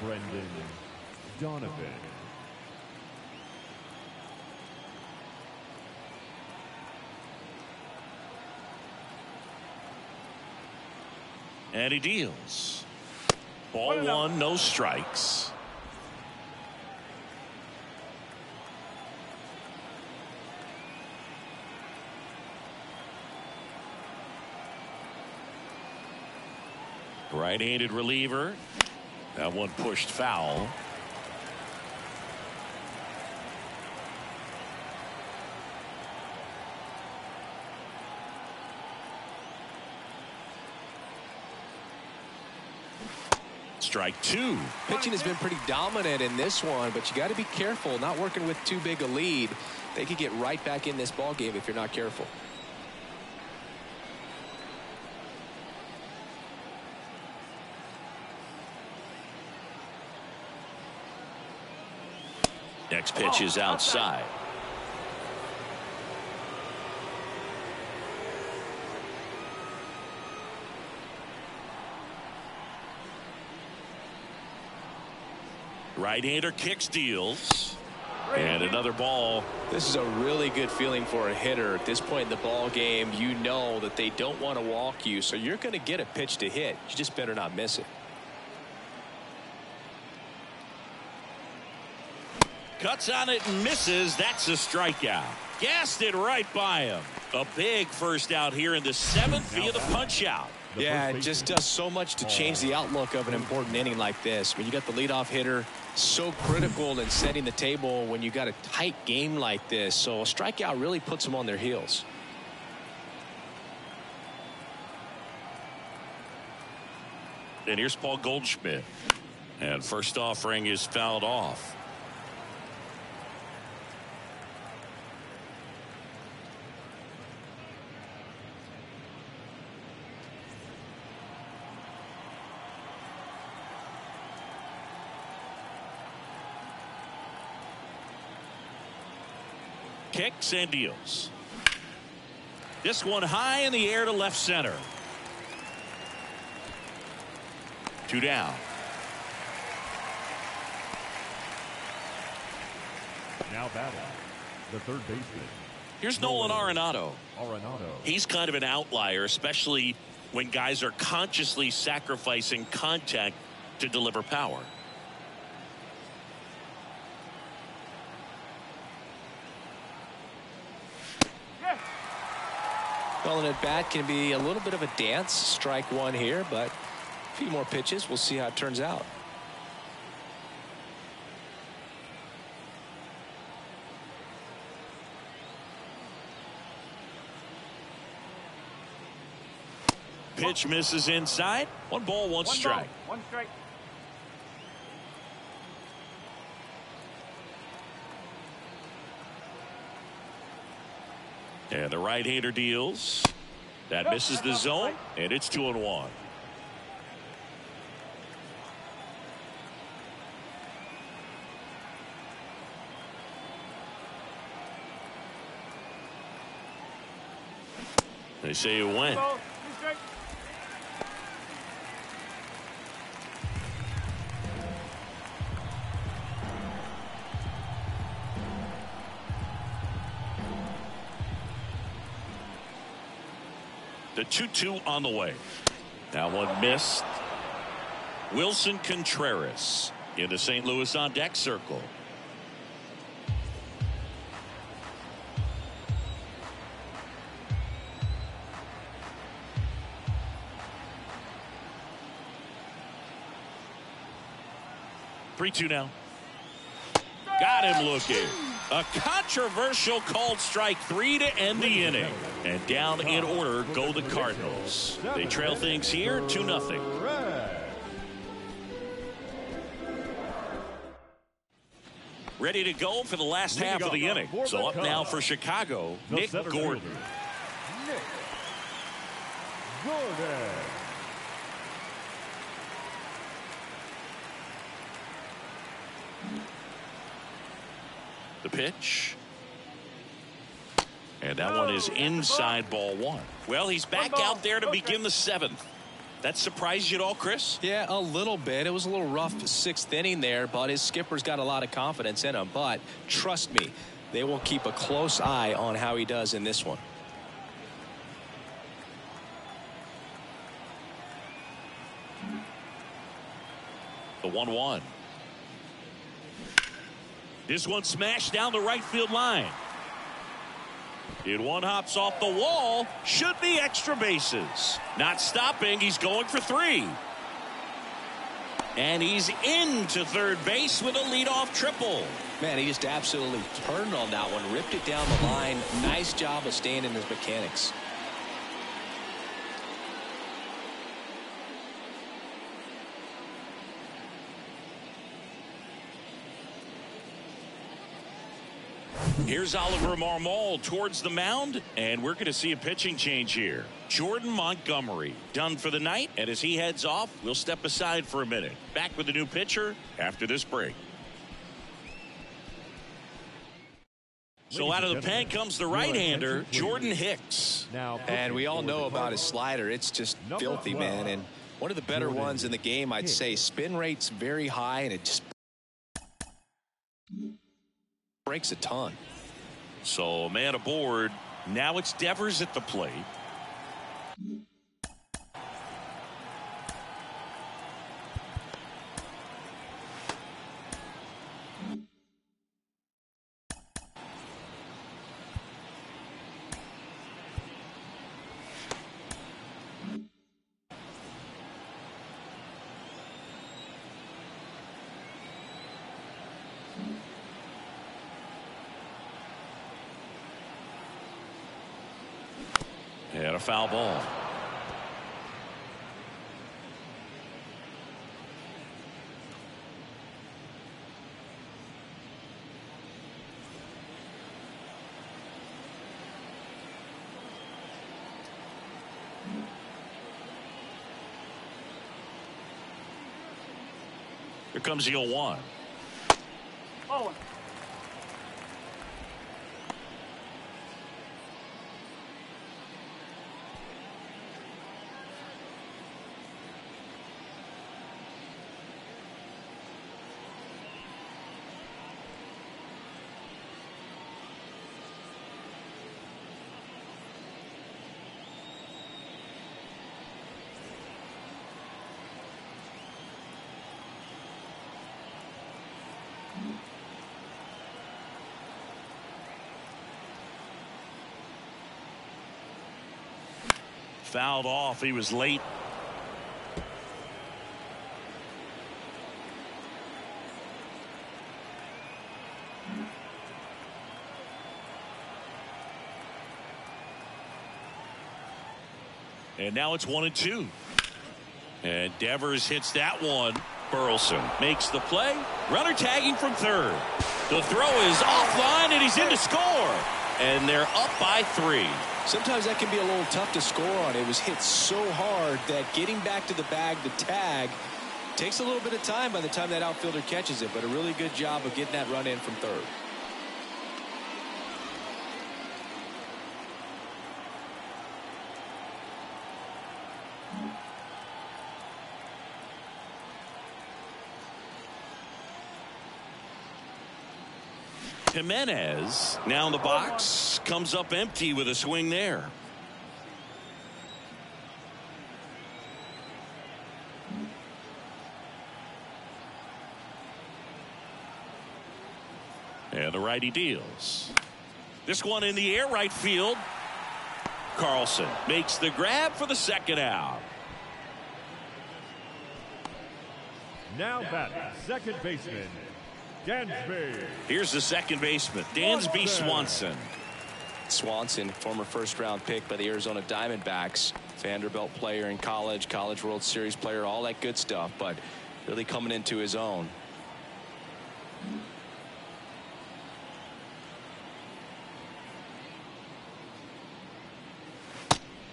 Brendan Donovan. And he deals. Ball 1, no strikes. Right-handed reliever. That one pushed foul. Strike two. Pitching has been pretty dominant in this one, but you got to be careful, not working with too big a lead. They could get right back in this ball game if you're not careful. Next pitch is outside. Right-hander kicks, deals, and another ball. This is a really good feeling for a hitter at this point in the ball game. You know that they don't want to walk you, so you're going to get a pitch to hit. You just better not miss it. Cuts on it and misses. That's a strikeout. Gassed it right by him. A big first out here in the 7th via the punch out. Yeah, it just does so much to change the outlook of an important inning like this. When you got the leadoff hitter, so critical in setting the table when you got a tight game like this. So a strikeout really puts them on their heels. And here's Paul Goldschmidt. And first offering is fouled off. Kicks and deals. This one high in the air to left center. 2 down. Now batting, the third baseman. Here's Nolan Arenado. Arenado. He's kind of an outlier, especially when guys are consciously sacrificing contact to deliver power. Well, an at-bat can be a little bit of a dance. Strike one here, but a few more pitches. We'll see how it turns out. Pitch misses inside. 1 ball, 1 strike. 1 strike. And the right-hander deals. That misses the zone, and it's 2-1. They say you win. The 2-2 on the way. Now one missed. Wilson Contreras into St. Louis on deck circle. Three-two now. Got him looking. A controversial called strike 3 to end the inning. And down in order go the Cardinals. They trail things here 2-0. Ready to go for the last half of the inning. So up now for Chicago, Nick Gordon. Nick Gordon. The pitch. And that one is inside ball 1. Well, he's back out there to begin the 7th. That surprised you at all, Chris? Yeah, a little bit. It was a little rough 6th inning there, but his skipper's got a lot of confidence in him. But trust me, they will keep a close eye on how he does in this one. The 1-1. This one smashed down the right field line. One hops off the wall. Should be extra bases. Not stopping. He's going for 3. And he's into third base with a leadoff triple. Man, he just absolutely turned on that one, ripped it down the line. Nice job of staying in his mechanics. Here's Oliver Marmol towards the mound, and we're going to see a pitching change here. Jordan Montgomery done for the night, and as he heads off, we'll step aside for a minute. Back with the new pitcher after this break. So out of the pen comes the right-hander, Jordan Hicks. And we all know about his slider. It's just filthy, man. And one of the better ones in the game, I'd say. Spin rate's very high, and it just breaks a ton. So a man aboard. Now it's Devers at the plate. And a foul ball. Here comes the 0-1. Oh. Fouled off. He was late. And now it's 1-2. And Devers hits that one. Burleson makes the play. Runner tagging from third. The throw is offline, and he's in to score. And they're up by 3. Sometimes that can be a little tough to score on. It was hit so hard that getting back to the bag, the tag, takes a little bit of time by the time that outfielder catches it. But a really good job of getting that run in from third. Jimenez now in the box, comes up empty with a swing there. And the righty deals. This one in the air, right field. Carlson makes the grab for the second out. Now batting, second baseman, Dansby. Here's the second baseman, Dansby Swanson. Swanson, former first-round pick by the Arizona Diamondbacks. Vanderbilt player in college, College World Series player, all that good stuff, but really coming into his own.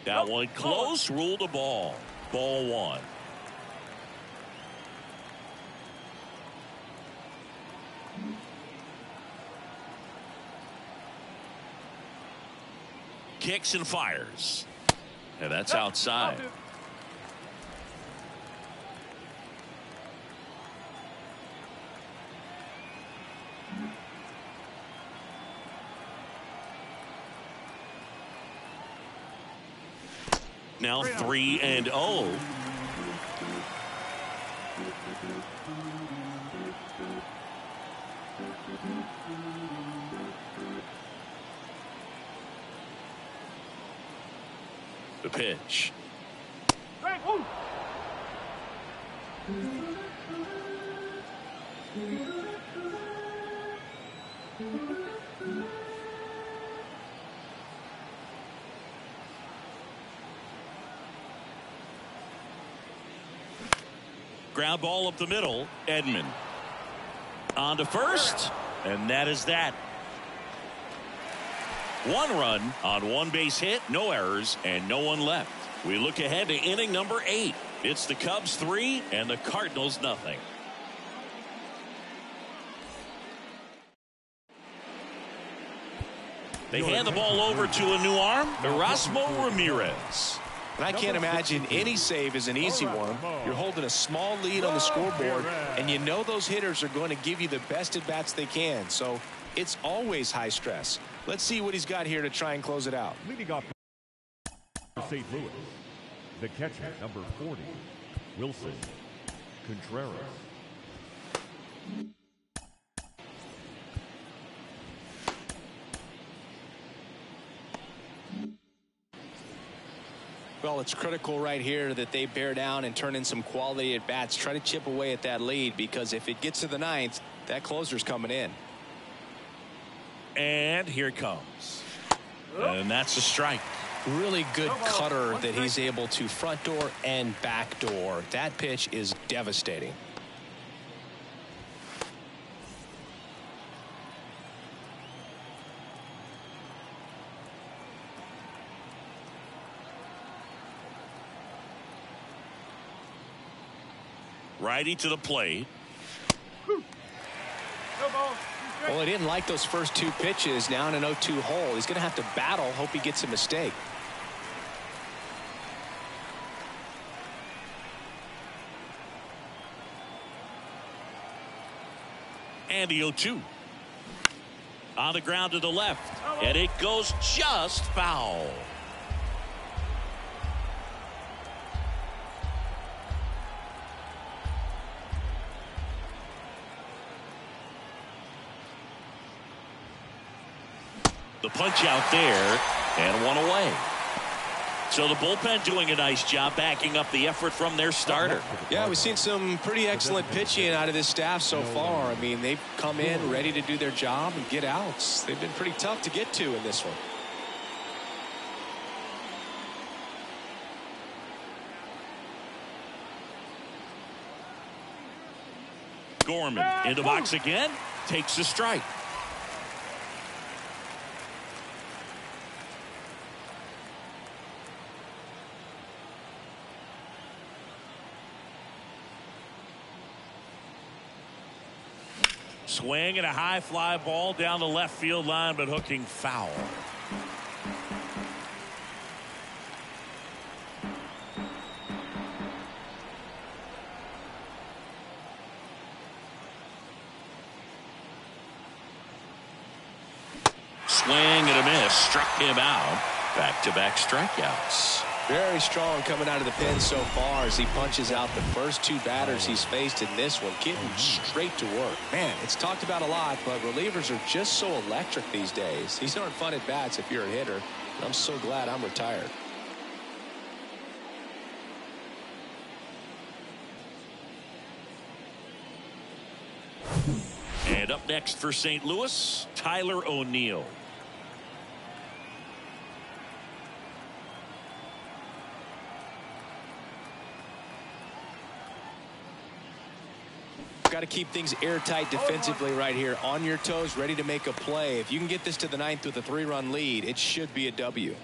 That one close, ruled a ball. Ball 1. Kicks and fires. And that's outside. Now 3-0. The pitch. Ground ball up the middle. Edman on to first, and that is that. One run on one base hit, no errors, and no one left. We look ahead to inning number 8. It's the Cubs 3 and the Cardinals nothing. They hand the ball over to a new arm, Erasmo Ramirez. And I can't imagine any save is an easy one. You're holding a small lead on the scoreboard, and you know those hitters are going to give you the best at-bats they can. So it's always high stress. Let's see what he's got here to try and close it out. Leading off for St. Louis, the catcher, number 40, Wilson Contreras. Well, it's critical right here that they bear down and turn in some quality at bats. Try to chip away at that lead, because if it gets to the 9th, that closer's coming in. And here it comes. And that's a strike. Really good cutter that he's able to front door and back door. That pitch is devastating. Righty to the plate. Well, he didn't like those first 2 pitches. Now in an 0-2 hole, he's going to have to battle. Hope he gets a mistake. And the 0-2. On the ground to the left. And it goes just foul. The punch out there, and one away. So the bullpen doing a nice job backing up the effort from their starter. Yeah, we've seen some pretty excellent pitching out of this staff so far. I mean, they've come in ready to do their job and get outs. They've been pretty tough to get to in this one. Gorman in the box again, takes a strike. Swing and a high fly ball down the left field line, but hooking foul. Swing and a miss, struck him out. Back-to-back strikeouts. Very strong coming out of the pen so far as he punches out the first 2 batters he's faced in this one, getting straight to work. Man, it's talked about a lot, but relievers are just so electric these days. These aren't fun at bats if you're a hitter. I'm so glad I'm retired. And up next for St. Louis, Tyler O'Neill. Got to keep things airtight defensively right here, on your toes, ready to make a play. If you can get this to the 9th with a 3-run lead, it should be a W.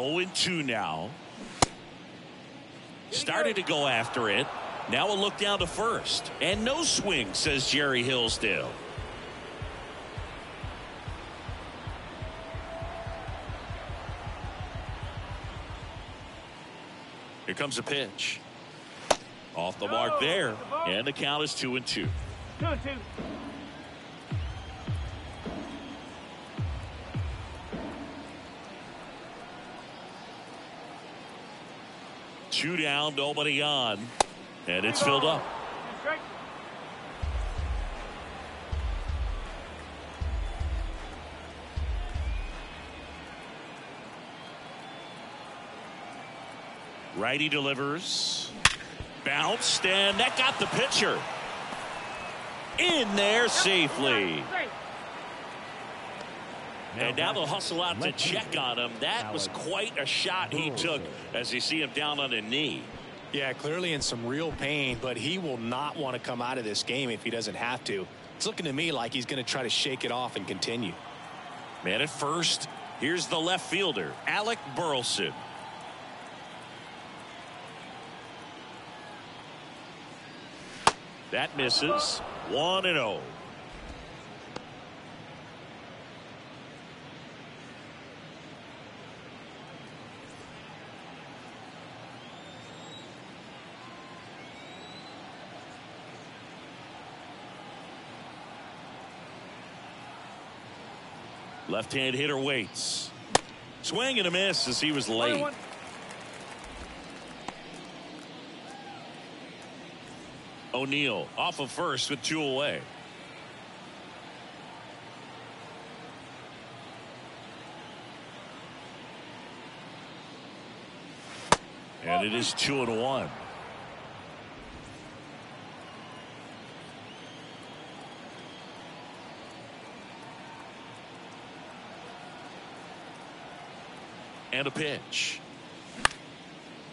Oh, 2 now. Started to go after it. Now a look down to first. And no swing, says Jerry Hillsdale. Here comes a pitch. Off the mark there. And the count is 2-2. 2-2. 2 down, nobody on, and it's filled up. Righty delivers. Bounced, and that got the pitcher in there safely. And now they'll hustle out to check on him. That was quite a shot he took as you see him down on a knee. Yeah, clearly in some real pain, but he will not want to come out of this game if he doesn't have to. It's looking to me like he's going to try to shake it off and continue. Man at first, here's the left fielder, Alec Burleson. That misses. 1-0. Left-hand hitter waits. Swing and a miss as he was late. O'Neill off of first with 2 away. And it is 2-1. And a pitch.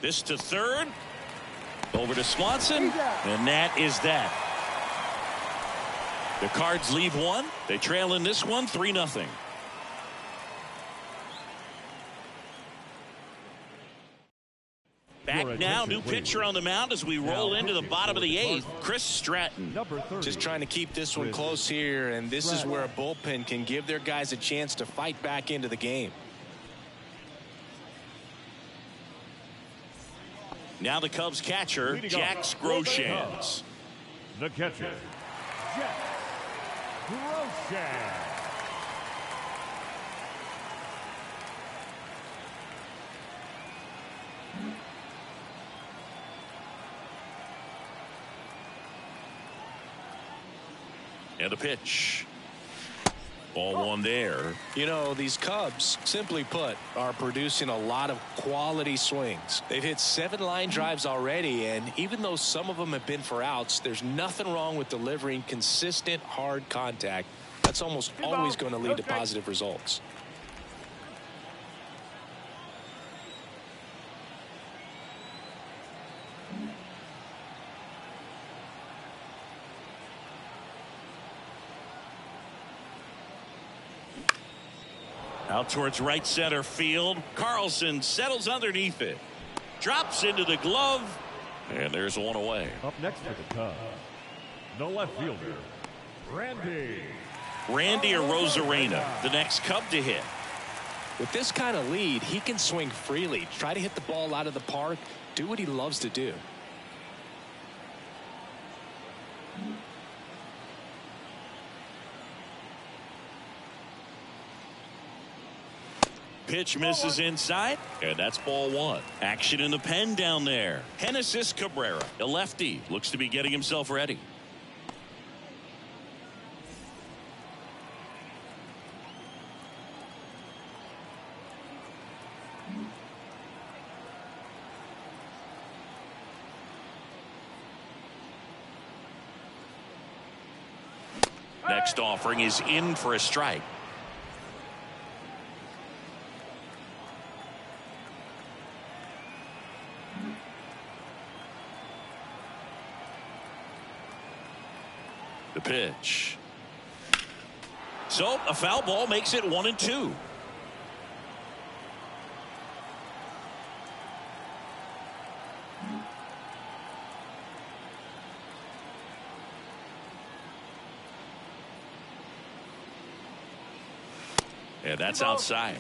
This to third. Over to Swanson, and that is that. The Cards leave one. They trail in this one 3-0. Back now, new pitcher on the mound as we roll into the bottom of the 8th. Chris Stratton. Just trying to keep this one close here, and this is where a bullpen can give their guys a chance to fight back into the game. Now the Cubs catcher, Jack Groshans. The catcher, Jack Groshans. And a pitch. Ball 1 there. You know, these Cubs, simply put, are producing a lot of quality swings. They've hit 7 line drives already, and even though some of them have been for outs, there's nothing wrong with delivering consistent, hard contact. That's almost always going to lead to positive results. Out towards right center field. Carlson settles underneath it. Drops into the glove. And there's 1 away. Up next for the Cubs, the left fielder, Randy Arozarena, the next Cub to hit. With this kind of lead, he can swing freely, try to hit the ball out of the park, do what he loves to do. Pitch misses inside, and that's ball 1. Action in the pen down there. Genesis Cabrera, a lefty, looks to be getting himself ready. Next offering is in for a strike. The pitch. So a foul ball makes it 1-2. And that's outside.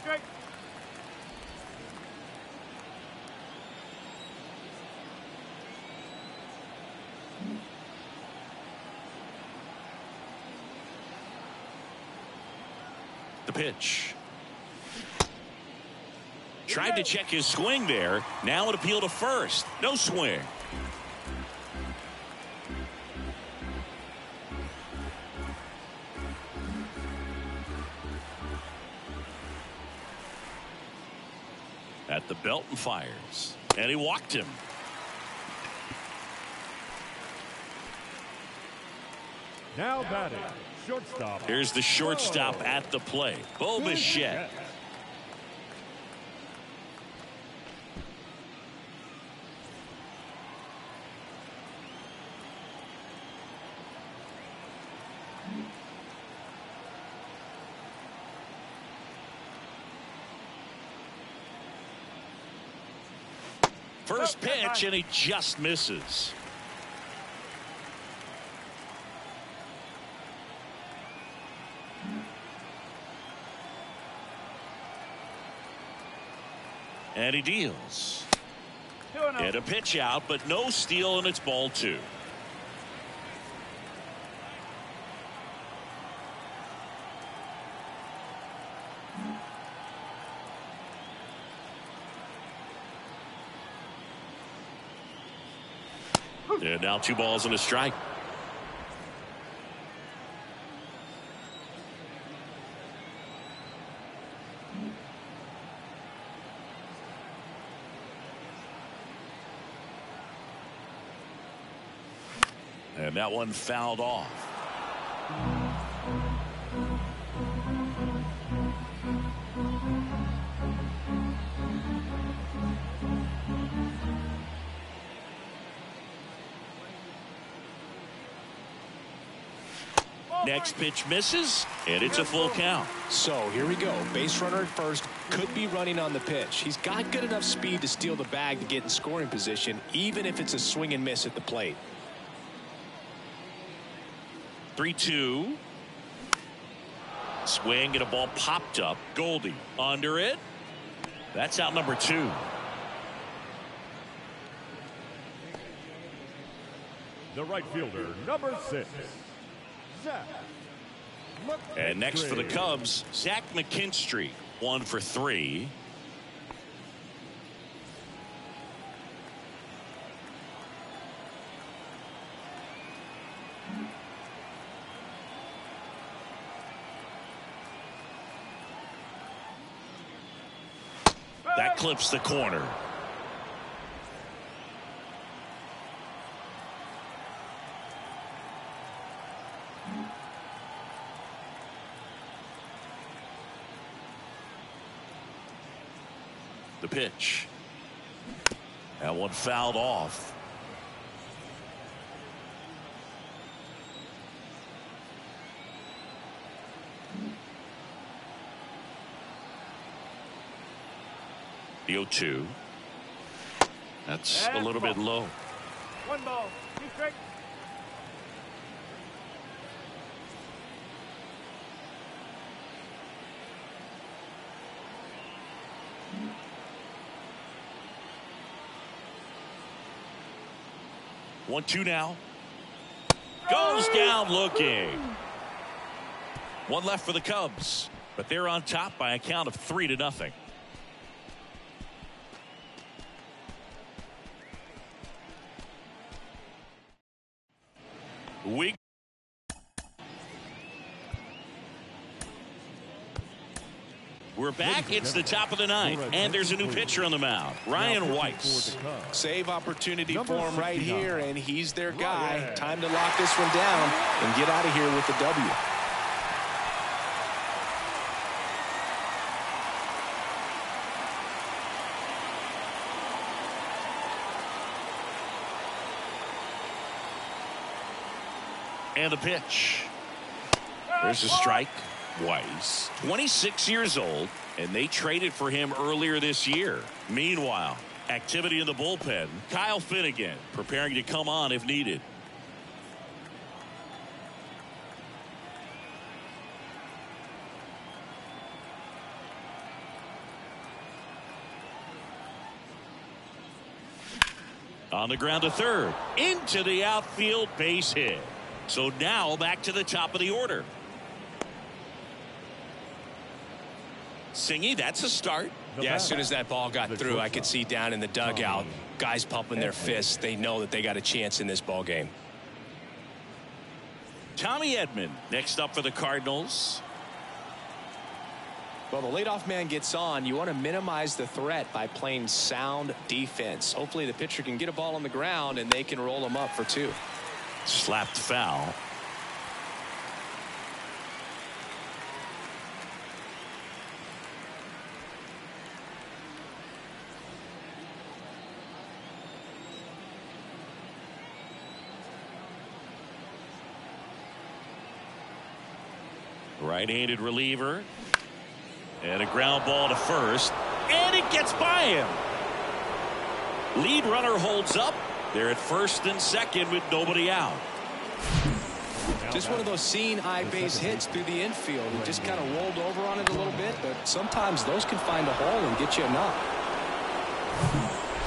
The pitch. Tried to check his swing there. Now an appeal to first. No swing. At the belt and fires. And he walked him. Now batting, shortstop. Here's the shortstop at the plate. Bo Bichette. First pitch, and he just misses. And he deals. And a pitch out, but no steal, and it's ball 2. And now 2 balls and a strike. And that one fouled off. Next pitch misses, and it's a full count. So here we go. Base runner at first, could be running on the pitch. He's got good enough speed to steal the bag to get in scoring position, even if it's a swing and miss at the plate. 3-2. Swing and a ball popped up. Goldie under it. That's out number 2. The right fielder, number 6. And next for the Cubs, Zach McKinstry, 1 for 3. That clips the corner. The pitch. That one fouled off. The 0-2. That's a little bit low. 1 ball, 2 strikes. One, 2 now. Goes down looking. 1 left for the Cubs, but they're on top by a count of 3-0. We're back. It's the top of the 9th, and there's a new pitcher on the mound, Ryan Weiss. Save opportunity for him right here, and he's their guy. Time to lock this one down and get out of here with the W. And the pitch. There's a strike. Weiss, 26 years old, and they traded for him earlier this year. Meanwhile, activity in the bullpen. Kyle Finnegan preparing to come on if needed. On the ground to third. Into the outfield, base hit. So now back to the top of the order. Singy, that's a start. Yeah, as soon as that ball got through, I could see down in the dugout, guys pumping their fists. They know that they got a chance in this ball game. Tommy Edman next up for the Cardinals. Well, the leadoff man gets on. You want to minimize the threat by playing sound defense. Hopefully the pitcher can get a ball on the ground and they can roll him up for 2. Slapped foul. Right-handed reliever. And a ground ball to first. And it gets by him. Lead runner holds up. They're at first and second with nobody out. Just one of those seeing eye base hits through the infield. He just kind of rolled over on it a little bit, but sometimes those can find a hole and get you a knock.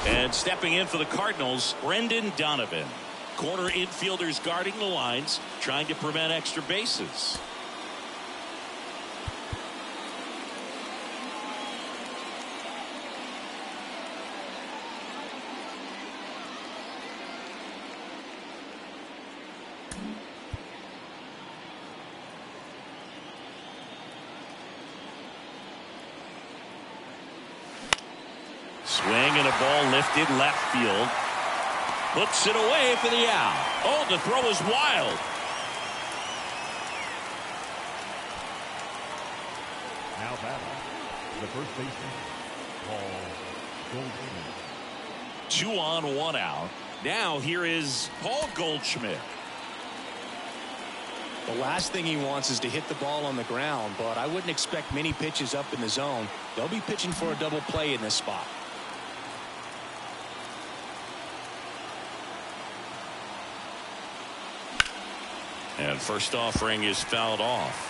And stepping in for the Cardinals, Brendan Donovan. Corner infielders guarding the lines, trying to prevent extra bases. Swing and a ball lifted left field. Puts it away for the out. Oh, the throw is wild. Now batting, the first baseman, Paul Goldschmidt. 2 on, 1 out. Now here is Paul Goldschmidt. The last thing he wants is to hit the ball on the ground, but I wouldn't expect many pitches up in the zone. They'll be pitching for a double play in this spot. And first offering is fouled off.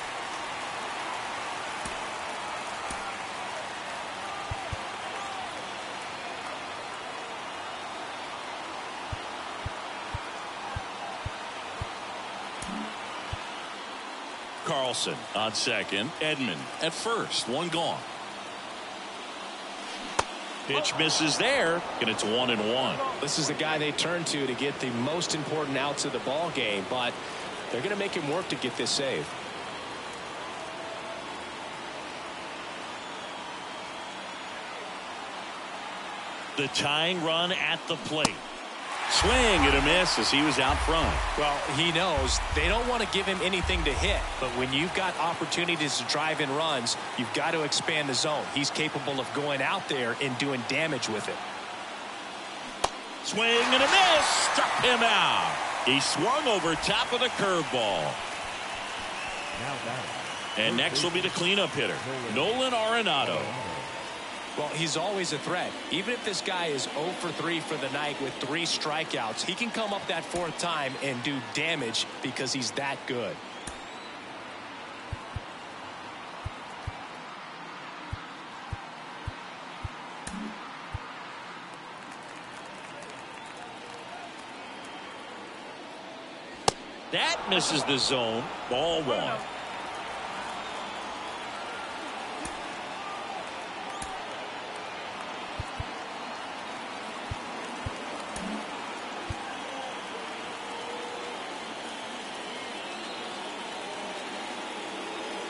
Carlson on second. Edman at first. 1 gone. Pitch misses there, and it's 1-1. This is the guy they turn to get the most important outs of the ball game, but they're going to make him work to get this save. The tying run at the plate. Swing and a miss as he was out front. Well, he knows they don't want to give him anything to hit, but when you've got opportunities to drive in runs, you've got to expand the zone. He's capable of going out there and doing damage with it. Swing and a miss. Struck him out. He swung over top of the curveball. Now batting. And next will be the cleanup hitter, Nolan Arenado. Well, he's always a threat. Even if this guy is 0 for 3 for the night with 3 strikeouts, he can come up that 4th time and do damage because he's that good. That misses the zone. Ball 1.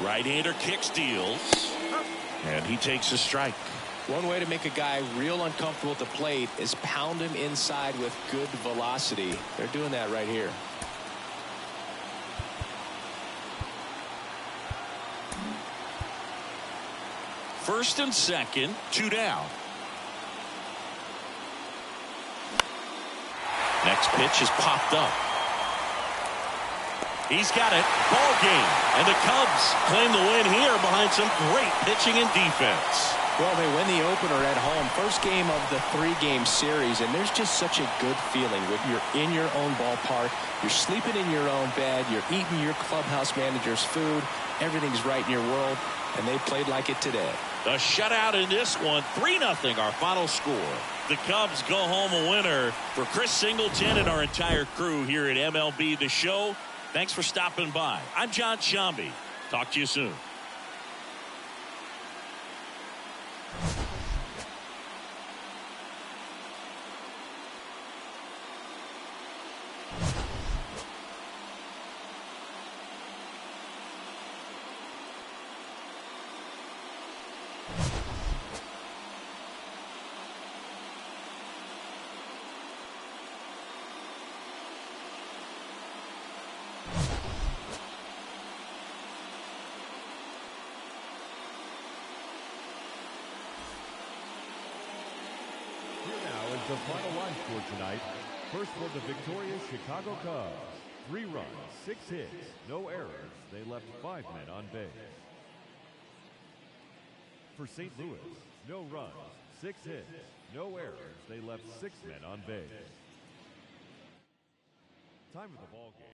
Right-hander kicks, deals, and he takes a strike. One way to make a guy real uncomfortable at the plate is pound him inside with good velocity. They're doing that right here. First and second, 2 down. Next pitch is popped up. He's got it. Ball game. And the Cubs claim the win here behind some great pitching and defense. Well, they win the opener at home. First game of the 3-game series, and there's just such a good feeling when you're in your own ballpark. You're sleeping in your own bed. You're eating your clubhouse manager's food. Everything's right in your world, and they played like it today. A shutout in this one, 3-0 our final score. The Cubs go home a winner. For Chris Singleton and our entire crew here at MLB The Show, thanks for stopping by. I'm John Shambi. Talk to you soon. The final line score tonight. First for the victorious Chicago Cubs. 3 runs, 6 hits, no errors. They left 5 men on base. For St. Louis, no runs, 6 hits, no errors. They left 6 men on base. Time of the ball game.